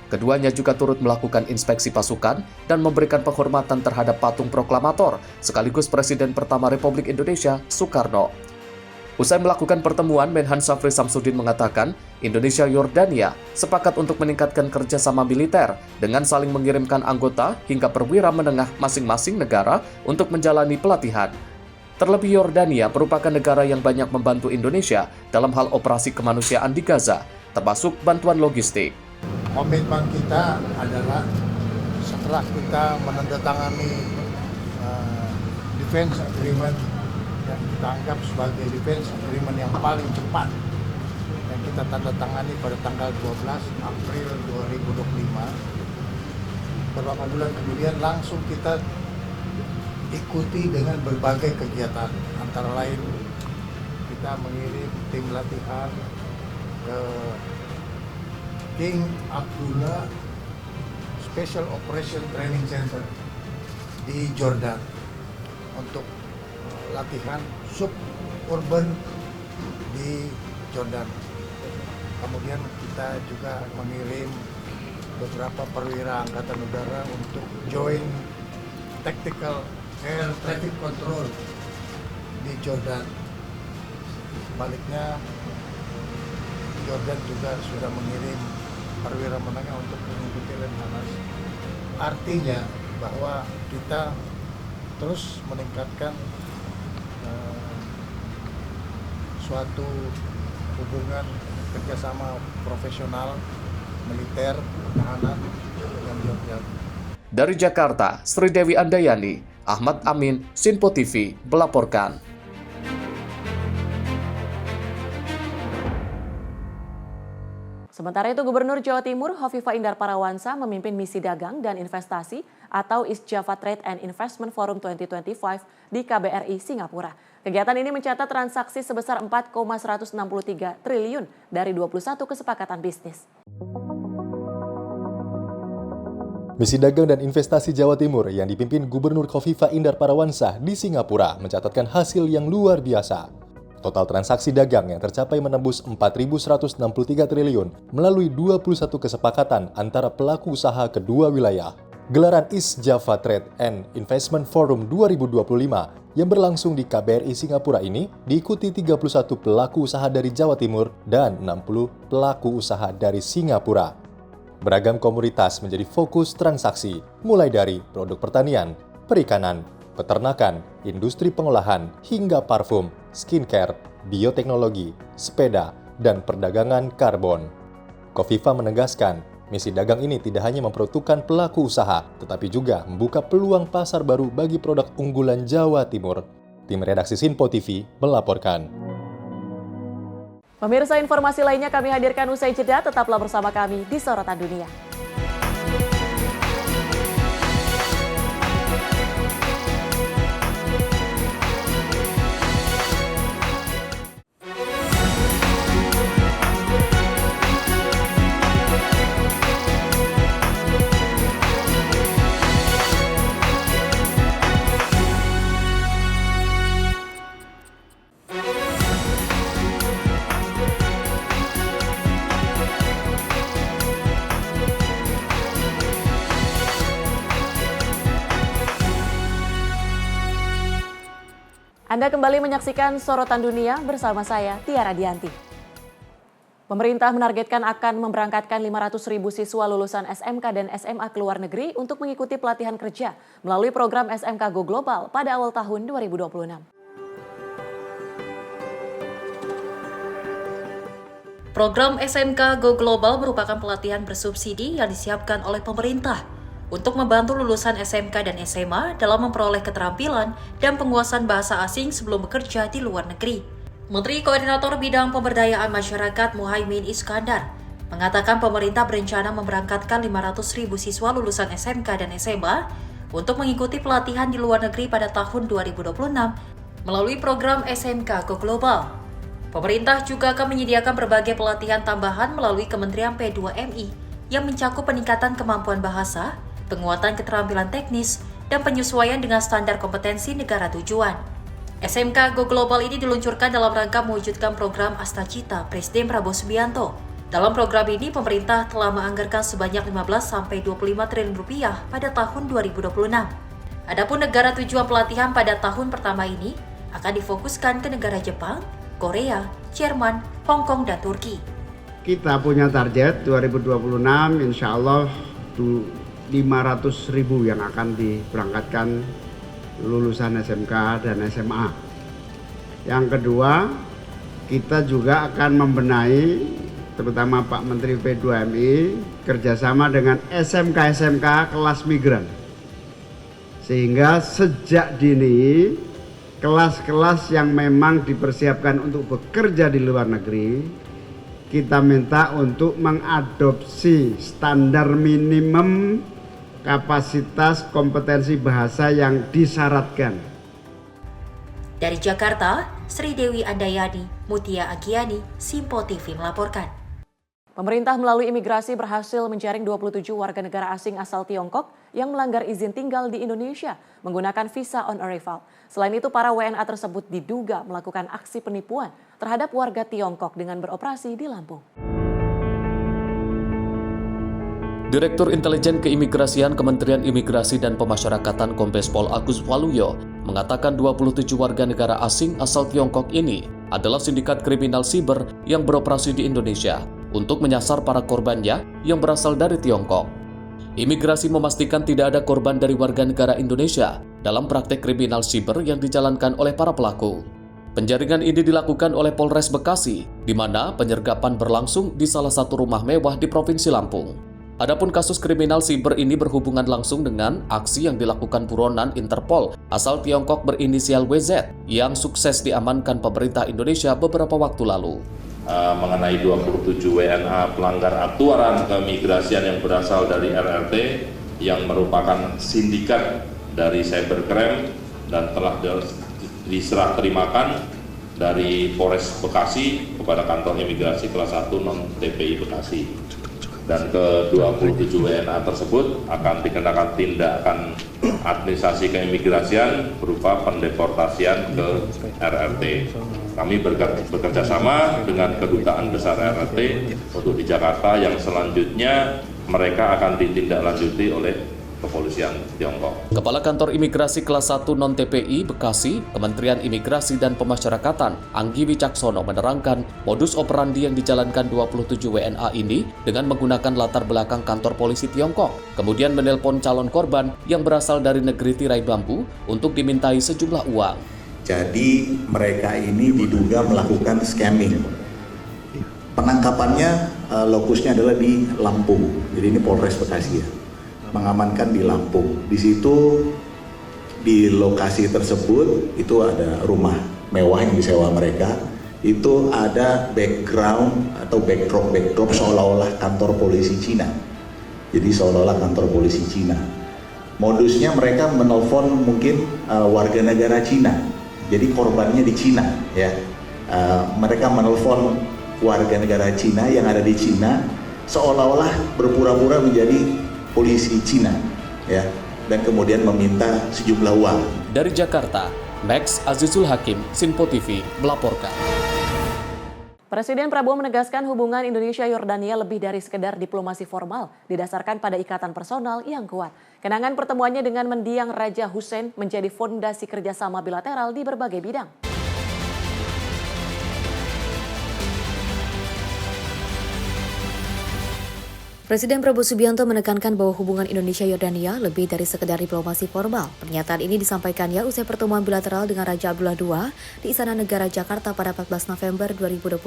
Keduanya juga turut melakukan inspeksi pasukan dan memberikan penghormatan terhadap patung proklamator, sekaligus Presiden pertama Republik Indonesia, Soekarno. Usai melakukan pertemuan, Menhan Syafri Samsudin mengatakan Indonesia-Yordania sepakat untuk meningkatkan kerjasama militer dengan saling mengirimkan anggota hingga perwira menengah masing-masing negara untuk menjalani pelatihan. Terlebih Yordania merupakan negara yang banyak membantu Indonesia dalam hal operasi kemanusiaan di Gaza, termasuk bantuan logistik. Komitmen kita adalah setelah kita menandatangani defense agreement yang kita anggap sebagai defense agreement yang paling cepat yang kita tanda tangani pada tanggal 12 April 2025. Beberapa bulan kemudian langsung kita ikuti dengan berbagai kegiatan, antara lain kita mengirim tim latihan ke King Abdullah Special Operation Training Center di Jordan untuk latihan suburban di Jordan. Kemudian kita juga mengirim beberapa perwira angkatan udara untuk join tactical air traffic control di Jordan. Sebaliknya, Jordan juga sudah mengirim perwira menengah untuk mengikuti Lemhanas. Artinya bahwa kita terus meningkatkan suatu hubungan kerjasama profesional militer pertahanan dengan Jordan. Dari Jakarta, Sri Dewi Andayani, Ahmad Amin, Sinpo TV melaporkan. Sementara itu, Gubernur Jawa Timur Hovifah Indar Parawansa memimpin misi dagang dan investasi atau East Java Trade and Investment Forum 2025 di KBRI Singapura. Kegiatan ini mencatat transaksi sebesar 4,163 triliun dari 21 kesepakatan bisnis. Misi Dagang dan Investasi Jawa Timur yang dipimpin Gubernur Hovifah Indar Parawansa di Singapura mencatatkan hasil yang luar biasa. Total transaksi dagang yang tercapai menembus 4.163 triliun melalui 21 kesepakatan antara pelaku usaha kedua wilayah. Gelaran East Java Trade and Investment Forum 2025 yang berlangsung di KBRI Singapura ini diikuti 31 pelaku usaha dari Jawa Timur dan 60 pelaku usaha dari Singapura. Beragam komoditas menjadi fokus transaksi, mulai dari produk pertanian, perikanan, peternakan, industri pengolahan, hingga parfum, skincare, bioteknologi, sepeda, dan perdagangan karbon. Kofifa menegaskan, misi dagang ini tidak hanya memperuntukkan pelaku usaha, tetapi juga membuka peluang pasar baru bagi produk unggulan Jawa Timur. Tim redaksi Sinpo TV melaporkan. Pemirsa, informasi lainnya kami hadirkan usai jeda, tetaplah bersama kami di Sorotan Dunia. Anda kembali menyaksikan Sorotan Dunia bersama saya, Tiara Dianti. Pemerintah menargetkan akan memberangkatkan 500.000 siswa lulusan SMK dan SMA ke luar negeri untuk mengikuti pelatihan kerja melalui program SMK Go Global pada awal tahun 2026. Program SMK Go Global merupakan pelatihan bersubsidi yang disiapkan oleh pemerintah untuk membantu lulusan SMK dan SMA dalam memperoleh keterampilan dan penguasaan bahasa asing sebelum bekerja di luar negeri. Menteri Koordinator Bidang Pemberdayaan Masyarakat Muhaimin Iskandar mengatakan pemerintah berencana memberangkatkan 500.000 siswa lulusan SMK dan SMA untuk mengikuti pelatihan di luar negeri pada tahun 2026 melalui program SMK Go Global. Pemerintah juga akan menyediakan berbagai pelatihan tambahan melalui Kementerian P2MI yang mencakup peningkatan kemampuan bahasa, penguatan keterampilan teknis, dan penyesuaian dengan standar kompetensi negara tujuan. SMK Go Global ini diluncurkan dalam rangka mewujudkan program Astacita Presiden Prabowo Subianto. Dalam program ini, pemerintah telah menganggarkan sebanyak 15-25 triliun rupiah pada tahun 2026. Adapun negara tujuan pelatihan pada tahun pertama ini akan difokuskan ke negara Jepang, Korea, Jerman, Hong Kong, dan Turki. Kita punya target 2026 insya Allah 500.000 yang akan diberangkatkan lulusan SMK dan SMA. Yang kedua, kita juga akan membenahi, terutama Pak Menteri P2MI, kerjasama dengan SMK-SMK kelas migran. Sehingga sejak dini, kelas-kelas yang memang dipersiapkan untuk bekerja di luar negeri, kita minta untuk mengadopsi standar minimum kapasitas kompetensi bahasa yang disyaratkan. Dari Jakarta, Sri Dewi Andayani, Mutia Agiani, Sinpo TV melaporkan. Pemerintah melalui imigrasi berhasil menjaring 27 warga negara asing asal Tiongkok yang melanggar izin tinggal di Indonesia menggunakan visa on arrival. Selain itu, para WNA tersebut diduga melakukan aksi penipuan terhadap warga Tiongkok dengan beroperasi di Lampung. Direktur Intelijen Keimigrasian Kementerian Imigrasi dan Pemasyarakatan Kombes Pol Agus Waluyo mengatakan 27 warga negara asing asal Tiongkok ini adalah sindikat kriminal siber yang beroperasi di Indonesia untuk menyasar para korbannya yang berasal dari Tiongkok. Imigrasi memastikan tidak ada korban dari warga negara Indonesia dalam praktek kriminal siber yang dijalankan oleh para pelaku. Penjaringan ini dilakukan oleh Polres Bekasi, di mana penyergapan berlangsung di salah satu rumah mewah di Provinsi Lampung. Adapun kasus kriminal siber ini berhubungan langsung dengan aksi yang dilakukan buronan Interpol asal Tiongkok berinisial WZ yang sukses diamankan pemerintah Indonesia beberapa waktu lalu. Mengenai 27 WNA pelanggar aturan keimigrasian yang berasal dari RRT yang merupakan sindikat dari cybercrime dan telah diserah terimakan dari Polres Bekasi kepada kantor imigrasi kelas 1 non-TPI Bekasi. Dan ke-27 WNA tersebut akan dikenakan tindakan administrasi keimigrasian berupa pendeportasian ke RRT. Kami bekerja sama dengan Kedutaan Besar RRT untuk di Jakarta yang selanjutnya mereka akan ditindaklanjuti oleh kepolisian Tiongkok. Kepala Kantor Imigrasi Kelas 1 Non-TPI Bekasi, Kementerian Imigrasi dan Pemasyarakatan, Anggi Wicaksono menerangkan modus operandi yang dijalankan 27 WNA ini dengan menggunakan latar belakang kantor polisi Tiongkok, kemudian menelpon calon korban yang berasal dari negeri tirai bambu untuk dimintai sejumlah uang. Jadi mereka ini diduga melakukan scamming. Penangkapannya lokusnya adalah di Lampung, jadi ini Polres Bekasi ya. Mengamankan di Lampung. Di situ di lokasi tersebut itu ada rumah mewah yang disewa mereka. Itu ada background atau backdrop seolah-olah kantor polisi Cina. Jadi seolah-olah kantor polisi Cina. Modusnya mereka menelpon mungkin warga negara Cina. Jadi korbannya di Cina ya. Mereka menelpon warga negara Cina yang ada di Cina seolah-olah berpura-pura menjadi polisi Cina ya, dan kemudian meminta sejumlah uang. Dari Jakarta, Max Azizul Hakim, Sinpo TV melaporkan. Presiden Prabowo menegaskan hubungan Indonesia-Yordania lebih dari sekedar diplomasi formal, didasarkan pada ikatan personal yang kuat. Kenangan pertemuannya dengan mendiang Raja Hussein menjadi fondasi kerjasama bilateral di berbagai bidang. Presiden Prabowo Subianto menekankan bahwa hubungan Indonesia-Yordania lebih dari sekedar diplomasi formal. Pernyataan ini disampaikannya usai pertemuan bilateral dengan Raja Abdullah II di Istana Negara Jakarta pada 14 November 2025.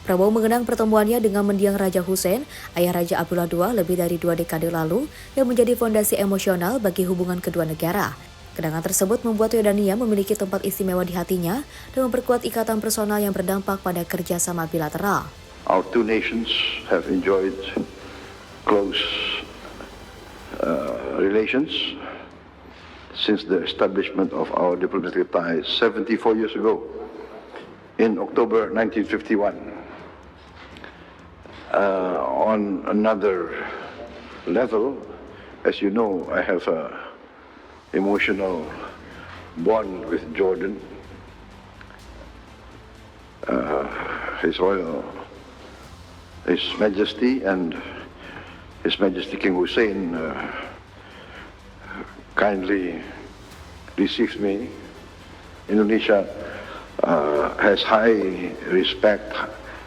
Prabowo mengenang pertemuannya dengan mendiang Raja Hussein, ayah Raja Abdullah II lebih dari 2 dekade lalu, yang menjadi fondasi emosional bagi hubungan kedua negara. Kenangan tersebut membuat Yordania memiliki tempat istimewa di hatinya dan memperkuat ikatan personal yang berdampak pada kerjasama bilateral. Our two nations have enjoyed close relations since the establishment of our diplomatic ties 74 years ago in October 1951. On another level, as you know, I have an emotional bond with Jordan. His Majesty and His Majesty King Hussein kindly receives me. Indonesia has high respect,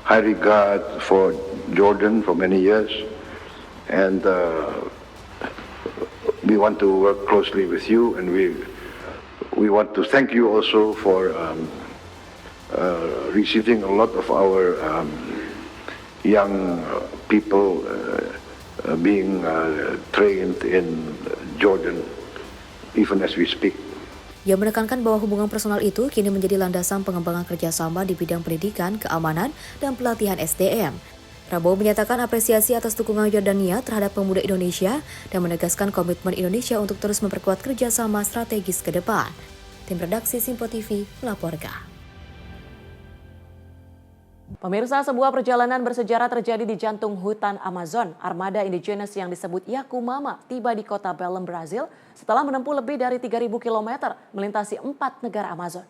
high regard for Jordan for many years, and we want to work closely with you, and we want to thank you also for receiving a lot of our young people being trained in Jordan, even as we speak. Ia menekankan bahwa hubungan personal itu kini menjadi landasan pengembangan kerjasama di bidang pendidikan, keamanan, dan pelatihan SDM. Prabowo menyatakan apresiasi atas dukungan Yordania terhadap pemuda Indonesia dan menegaskan komitmen Indonesia untuk terus memperkuat kerjasama strategis ke depan. Tim redaksi Sinpo TV melaporkan. Pemirsa, sebuah perjalanan bersejarah terjadi di jantung hutan Amazon. Armada indigenous yang disebut Yakumama tiba di kota Belém, Brazil setelah menempuh lebih dari 3.000 km melintasi 4 negara Amazon.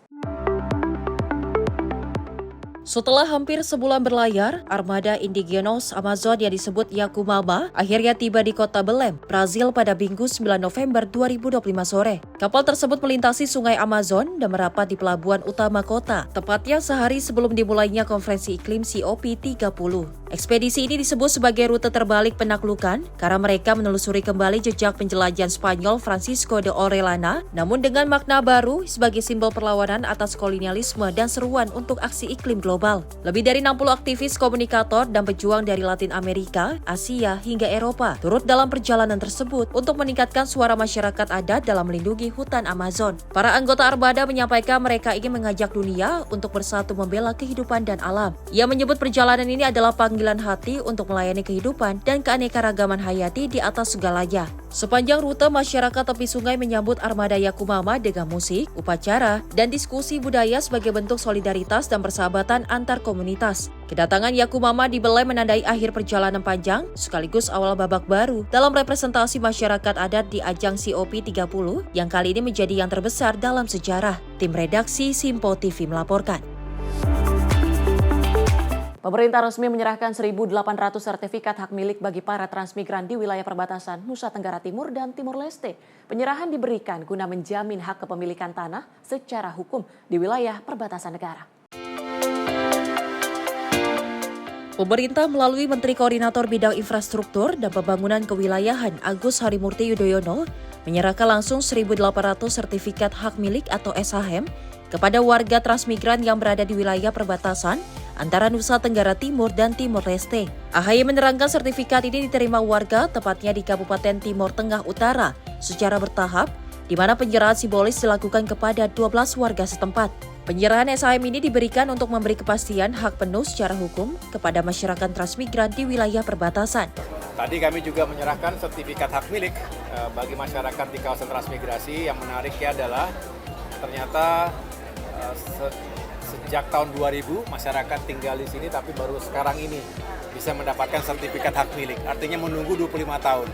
Setelah hampir sebulan berlayar, armada indigenos Amazon yang disebut Yakumama akhirnya tiba di kota Belém, Brazil pada Minggu 9 November 2025 sore. Kapal tersebut melintasi sungai Amazon dan merapat di pelabuhan utama kota, tepatnya sehari sebelum dimulainya konferensi iklim COP30. Ekspedisi ini disebut sebagai rute terbalik penaklukan karena mereka menelusuri kembali jejak penjelajahan Spanyol Francisco de Orellana, namun dengan makna baru sebagai simbol perlawanan atas kolonialisme dan seruan untuk aksi iklim global. Lebih dari 60 aktivis, komunikator, dan pejuang dari Latin Amerika, Asia, hingga Eropa turut dalam perjalanan tersebut untuk meningkatkan suara masyarakat adat dalam melindungi hutan Amazon. Para anggota armada menyampaikan mereka ingin mengajak dunia untuk bersatu membela kehidupan dan alam. Ia menyebut perjalanan ini adalah panggilan hati untuk melayani kehidupan dan keanekaragaman hayati di atas segalanya. Sepanjang rute, masyarakat tepi sungai menyambut armada Yakumama dengan musik, upacara, dan diskusi budaya sebagai bentuk solidaritas dan persahabatan antar komunitas. Kedatangan Yakumama di Belém menandai akhir perjalanan panjang sekaligus awal babak baru dalam representasi masyarakat adat di ajang COP30 yang kali ini menjadi yang terbesar dalam sejarah. Tim redaksi Sinpo TV melaporkan. Pemerintah resmi menyerahkan 1.800 sertifikat hak milik bagi para transmigran di wilayah perbatasan Nusa Tenggara Timur dan Timor Leste. Penyerahan diberikan guna menjamin hak kepemilikan tanah secara hukum di wilayah perbatasan negara. Pemerintah melalui Menteri Koordinator Bidang Infrastruktur dan Pembangunan Kewilayahan Agus Harimurti Yudhoyono menyerahkan langsung 1.800 sertifikat hak milik atau SHM kepada warga transmigran yang berada di wilayah perbatasan antara Nusa Tenggara Timur dan Timor Leste. AHY menerangkan sertifikat ini diterima warga tepatnya di Kabupaten Timor Tengah Utara secara bertahap, di mana penyerahan simbolis dilakukan kepada 12 warga setempat. Penyerahan SHM ini diberikan untuk memberi kepastian hak penuh secara hukum kepada masyarakat transmigran di wilayah perbatasan. Tadi kami juga menyerahkan sertifikat hak milik bagi masyarakat di kawasan transmigrasi. Yang menariknya adalah ternyata sejak tahun 2000 masyarakat tinggal di sini, tapi baru sekarang ini bisa mendapatkan sertifikat hak milik. Artinya menunggu 25 tahun.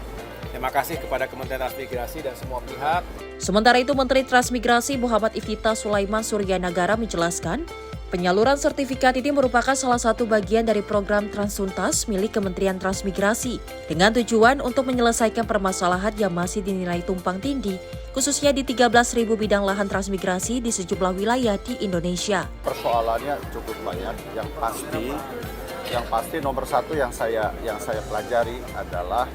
Terima kasih kepada Kementerian Transmigrasi dan semua pihak. Sementara itu, Menteri Transmigrasi Muhammad Iftithah Sulaiman Suryanagara menjelaskan, penyaluran sertifikat ini merupakan salah satu bagian dari program Transuntas milik Kementerian Transmigrasi dengan tujuan untuk menyelesaikan permasalahan yang masih dinilai tumpang tindih, khususnya di 13.000 bidang lahan transmigrasi di sejumlah wilayah di Indonesia. Persoalannya cukup banyak. Yang pasti nomor satu yang saya pelajari adalah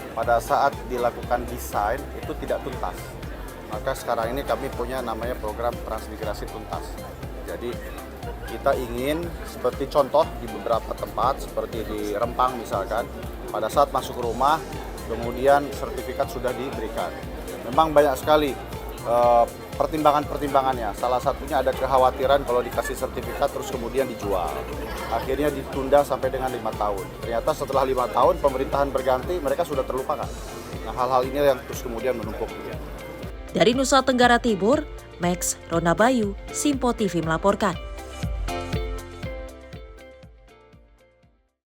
pada saat dilakukan desain itu tidak tuntas. Maka sekarang ini kami punya namanya program transmigrasi tuntas. Jadi kita ingin seperti contoh di beberapa tempat seperti di Rempang misalkan, pada saat masuk rumah kemudian sertifikat sudah diberikan. Memang banyak sekali pertimbangan-pertimbangannya. Salah satunya ada kekhawatiran kalau dikasih sertifikat terus kemudian dijual. Akhirnya ditunda sampai dengan 5 tahun. Ternyata setelah 5 tahun pemerintahan berganti, mereka sudah terlupakan. Nah, hal-hal ini yang terus kemudian menumpuk. Dari Nusa Tenggara Timur, Max Ronabayu, Simpo TV melaporkan.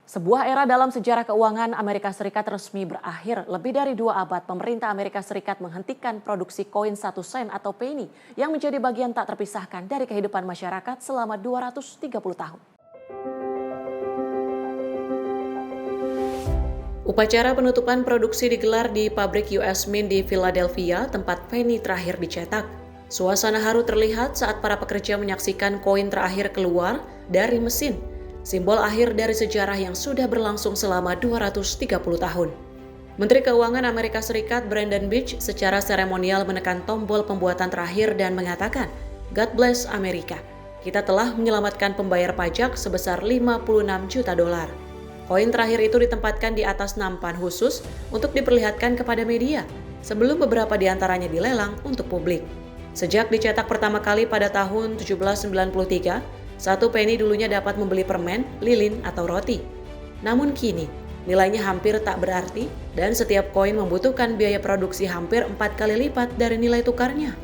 Sebuah era dalam sejarah keuangan Amerika Serikat resmi berakhir. Lebih dari 2 abad, pemerintah Amerika Serikat menghentikan produksi koin 1 sen atau penny yang menjadi bagian tak terpisahkan dari kehidupan masyarakat selama 230 tahun. Upacara penutupan produksi digelar di pabrik US Mint di Philadelphia, tempat penny terakhir dicetak. Suasana haru terlihat saat para pekerja menyaksikan koin terakhir keluar dari mesin. Simbol akhir dari sejarah yang sudah berlangsung selama 230 tahun. Menteri Keuangan Amerika Serikat Brandon Beach secara seremonial menekan tombol pembuatan terakhir dan mengatakan, "God bless Amerika. Kita telah menyelamatkan pembayar pajak sebesar $56 juta." Koin terakhir itu ditempatkan di atas nampan khusus untuk diperlihatkan kepada media, sebelum beberapa di antaranya dilelang untuk publik. Sejak dicetak pertama kali pada tahun 1793, 1 penny dulunya dapat membeli permen, lilin, atau roti. Namun kini, nilainya hampir tak berarti dan setiap koin membutuhkan biaya produksi hampir 4 kali lipat dari nilai tukarnya.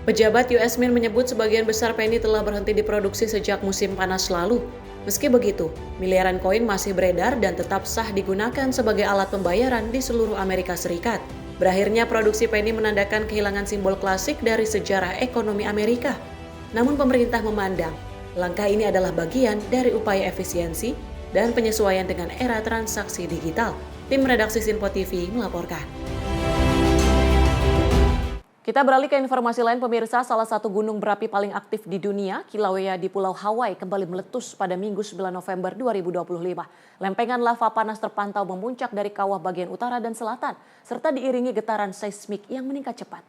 Pejabat US Mint menyebut sebagian besar penny telah berhenti diproduksi sejak musim panas lalu. Meski begitu, miliaran koin masih beredar dan tetap sah digunakan sebagai alat pembayaran di seluruh Amerika Serikat. Berakhirnya produksi penny menandakan kehilangan simbol klasik dari sejarah ekonomi Amerika. Namun pemerintah memandang langkah ini adalah bagian dari upaya efisiensi dan penyesuaian dengan era transaksi digital. Tim redaksi Simpo TV melaporkan. Kita beralih ke informasi lain, pemirsa. Salah satu gunung berapi paling aktif di dunia, Kilauea di Pulau Hawaii, kembali meletus pada Minggu 9 November 2025. Lempengan lava panas terpantau memuncak dari kawah bagian utara dan selatan, serta diiringi getaran seismik yang meningkat cepat.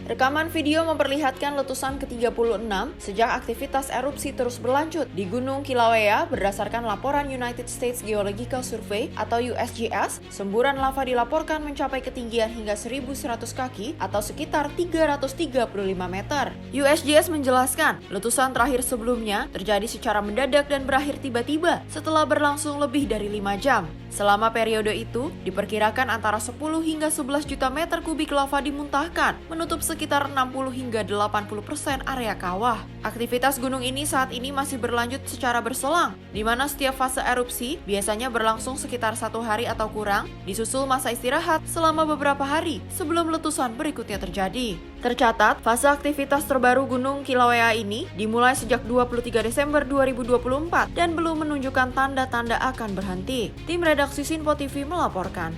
Rekaman video memperlihatkan letusan ke-36 sejak aktivitas erupsi terus berlanjut di Gunung Kilauea. Berdasarkan laporan United States Geological Survey atau USGS, semburan lava dilaporkan mencapai ketinggian hingga 1.100 kaki atau sekitar 335 meter. USGS menjelaskan, letusan terakhir sebelumnya terjadi secara mendadak dan berakhir tiba-tiba setelah berlangsung lebih dari 5 jam. Selama periode itu, diperkirakan antara 10 hingga 11 juta meter kubik lava dimuntahkan, menutup sekitar 60 hingga 80% area kawah. Aktivitas gunung ini saat ini masih berlanjut secara berselang, di mana setiap fase erupsi biasanya berlangsung sekitar 1 hari atau kurang, disusul masa istirahat selama beberapa hari sebelum letusan berikutnya terjadi. Tercatat, fase aktivitas terbaru Gunung Kilauea ini dimulai sejak 23 Desember 2024 dan belum menunjukkan tanda-tanda akan berhenti. Tim redaksi Sinpo TV melaporkan.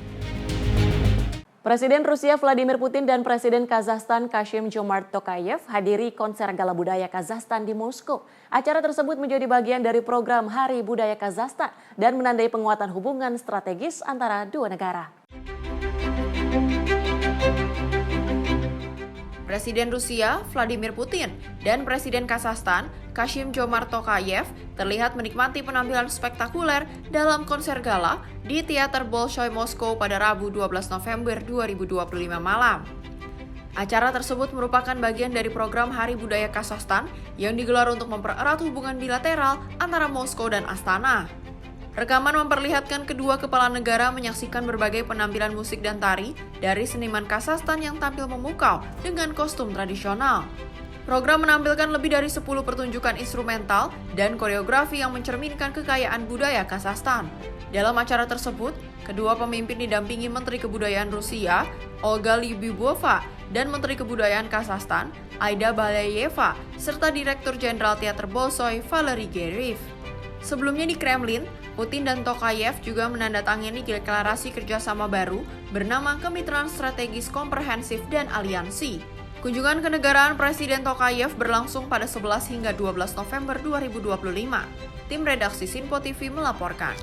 Presiden Rusia Vladimir Putin dan Presiden Kazakhstan Kassym-Jomart Tokayev hadiri konser gala budaya Kazakhstan di Moskow. Acara tersebut menjadi bagian dari program Hari Budaya Kazakhstan dan menandai penguatan hubungan strategis antara dua negara. Presiden Rusia Vladimir Putin dan Presiden Kazakhstan Kassym-Jomart Tokayev terlihat menikmati penampilan spektakuler dalam konser gala di Teater Bolshoi Moskow pada Rabu 12 November 2025 malam. Acara tersebut merupakan bagian dari program Hari Budaya Kazakhstan yang digelar untuk mempererat hubungan bilateral antara Moskow dan Astana. Rekaman memperlihatkan kedua kepala negara menyaksikan berbagai penampilan musik dan tari dari seniman Kazakhstan yang tampil memukau dengan kostum tradisional. Program menampilkan lebih dari 10 pertunjukan instrumental dan koreografi yang mencerminkan kekayaan budaya Kazakhstan. Dalam acara tersebut, kedua pemimpin didampingi Menteri Kebudayaan Rusia, Olga Lyubimova, dan Menteri Kebudayaan Kazakhstan, Aida Balayeva, serta Direktur Jenderal Teater Bolshoi, Valery Gergiev. Sebelumnya di Kremlin, Putin dan Tokayev juga menandatangani deklarasi kerjasama baru bernama Kemitraan Strategis Komprehensif dan Aliansi. Kunjungan kenegaraan Presiden Tokayev berlangsung pada 11 hingga 12 November 2025. Tim redaksi Sinpo TV melaporkan.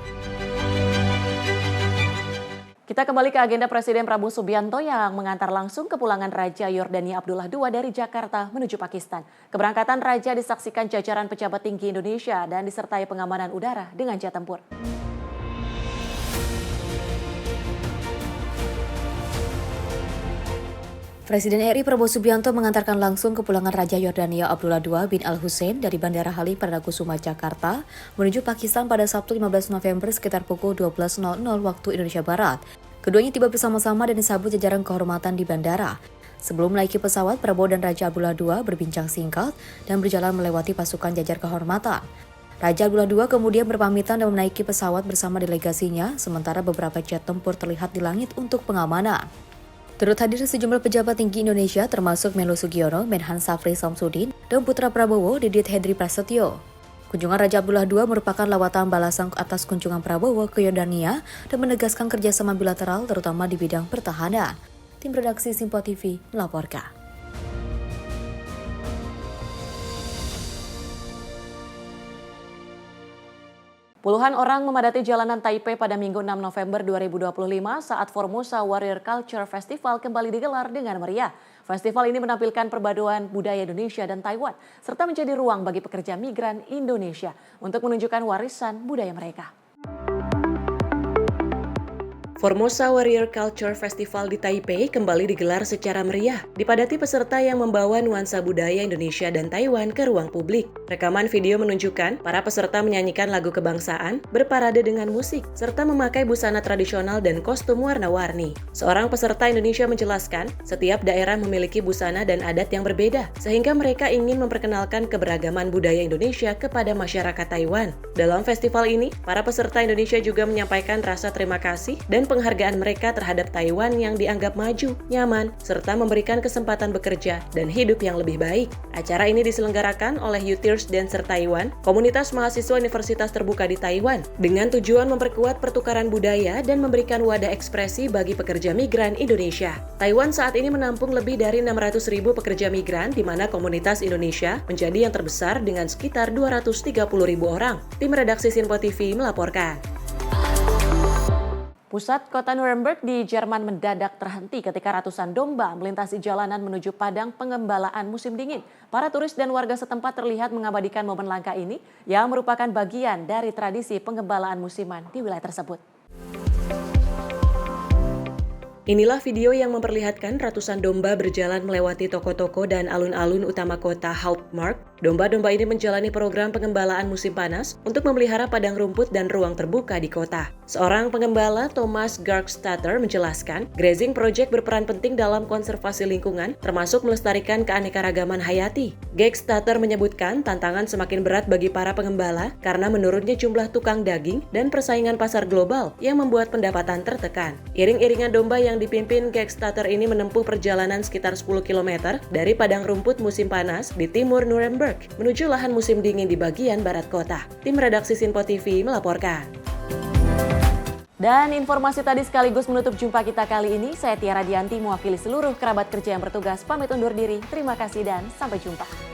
Kita kembali ke agenda Presiden Prabowo Subianto yang mengantar langsung kepulangan Raja Yordania Abdullah II dari Jakarta menuju Pakistan. Keberangkatan Raja disaksikan jajaran pejabat tinggi Indonesia dan disertai pengamanan udara dengan jet tempur. Presiden RI Prabowo Subianto mengantarkan langsung kepulangan Raja Yordania Abdullah II bin Al-Hussein dari Bandara Halim Perdana Kusuma, Jakarta menuju Pakistan pada Sabtu 15 November sekitar pukul 12.00 waktu Indonesia Barat. Keduanya tiba bersama-sama dan disambut jajaran kehormatan di bandara. Sebelum menaiki pesawat, Prabowo dan Raja Abdullah II berbincang singkat dan berjalan melewati pasukan jajar kehormatan. Raja Abdullah II kemudian berpamitan dan menaiki pesawat bersama delegasinya, sementara beberapa jet tempur terlihat di langit untuk pengamanan. Turut hadir sejumlah pejabat tinggi Indonesia termasuk Menlu Sugiono, Menhan Safri Samsudin, dan putra Prabowo, Didit Hendri Prasetyo. Kunjungan Raja Abdullah II merupakan lawatan balasan atas kunjungan Prabowo ke Yordania dan menegaskan kerjasama bilateral terutama di bidang pertahanan. Tim redaksi Sinpo TV melaporkan. Puluhan orang memadati jalanan Taipei pada Minggu 6 November 2025 saat Formosa Warrior Culture Festival kembali digelar dengan meriah. Festival ini menampilkan perpaduan budaya Indonesia dan Taiwan, serta menjadi ruang bagi pekerja migran Indonesia untuk menunjukkan warisan budaya mereka. Formosa Warrior Culture Festival di Taipei kembali digelar secara meriah, dipadati peserta yang membawa nuansa budaya Indonesia dan Taiwan ke ruang publik. Rekaman video menunjukkan para peserta menyanyikan lagu kebangsaan, berparade dengan musik, serta memakai busana tradisional dan kostum warna-warni. Seorang peserta Indonesia menjelaskan, setiap daerah memiliki busana dan adat yang berbeda, sehingga mereka ingin memperkenalkan keberagaman budaya Indonesia kepada masyarakat Taiwan. Dalam festival ini, para peserta Indonesia juga menyampaikan rasa terima kasih dan penghargaan mereka terhadap Taiwan yang dianggap maju, nyaman, serta memberikan kesempatan bekerja dan hidup yang lebih baik. Acara ini diselenggarakan oleh Youthers Dancer Taiwan, komunitas mahasiswa universitas terbuka di Taiwan, dengan tujuan memperkuat pertukaran budaya dan memberikan wadah ekspresi bagi pekerja migran Indonesia. Taiwan saat ini menampung lebih dari 600.000 pekerja migran, di mana komunitas Indonesia menjadi yang terbesar dengan sekitar 230.000 orang. Tim redaksi Sinpo TV melaporkan. Pusat kota Nuremberg di Jerman mendadak terhenti ketika ratusan domba melintasi jalanan menuju padang pengembalaan musim dingin. Para turis dan warga setempat terlihat mengabadikan momen langka ini yang merupakan bagian dari tradisi pengembalaan musiman di wilayah tersebut. Inilah video yang memperlihatkan ratusan domba berjalan melewati toko-toko dan alun-alun utama kota Hauptmarkt Domba-domba ini menjalani program pengembalaan musim panas untuk memelihara padang rumput dan ruang terbuka di kota. Seorang pengembala, Thomas Garkstatter, menjelaskan, grazing project berperan penting dalam konservasi lingkungan, termasuk melestarikan keanekaragaman hayati. Garkstatter menyebutkan tantangan semakin berat bagi para pengembala karena menurunnya jumlah tukang daging dan persaingan pasar global yang membuat pendapatan tertekan. Iring-iringan domba yang dipimpin Garkstatter ini menempuh perjalanan sekitar 10 km dari padang rumput musim panas di timur Nuremberg menuju lahan musim dingin di bagian barat kota. Tim redaksi Sinpo TV melaporkan. Dan informasi tadi sekaligus menutup jumpa kita kali ini. Saya Tiara Dianti mewakili seluruh kerabat kerja yang bertugas pamit undur diri. Terima kasih dan sampai jumpa.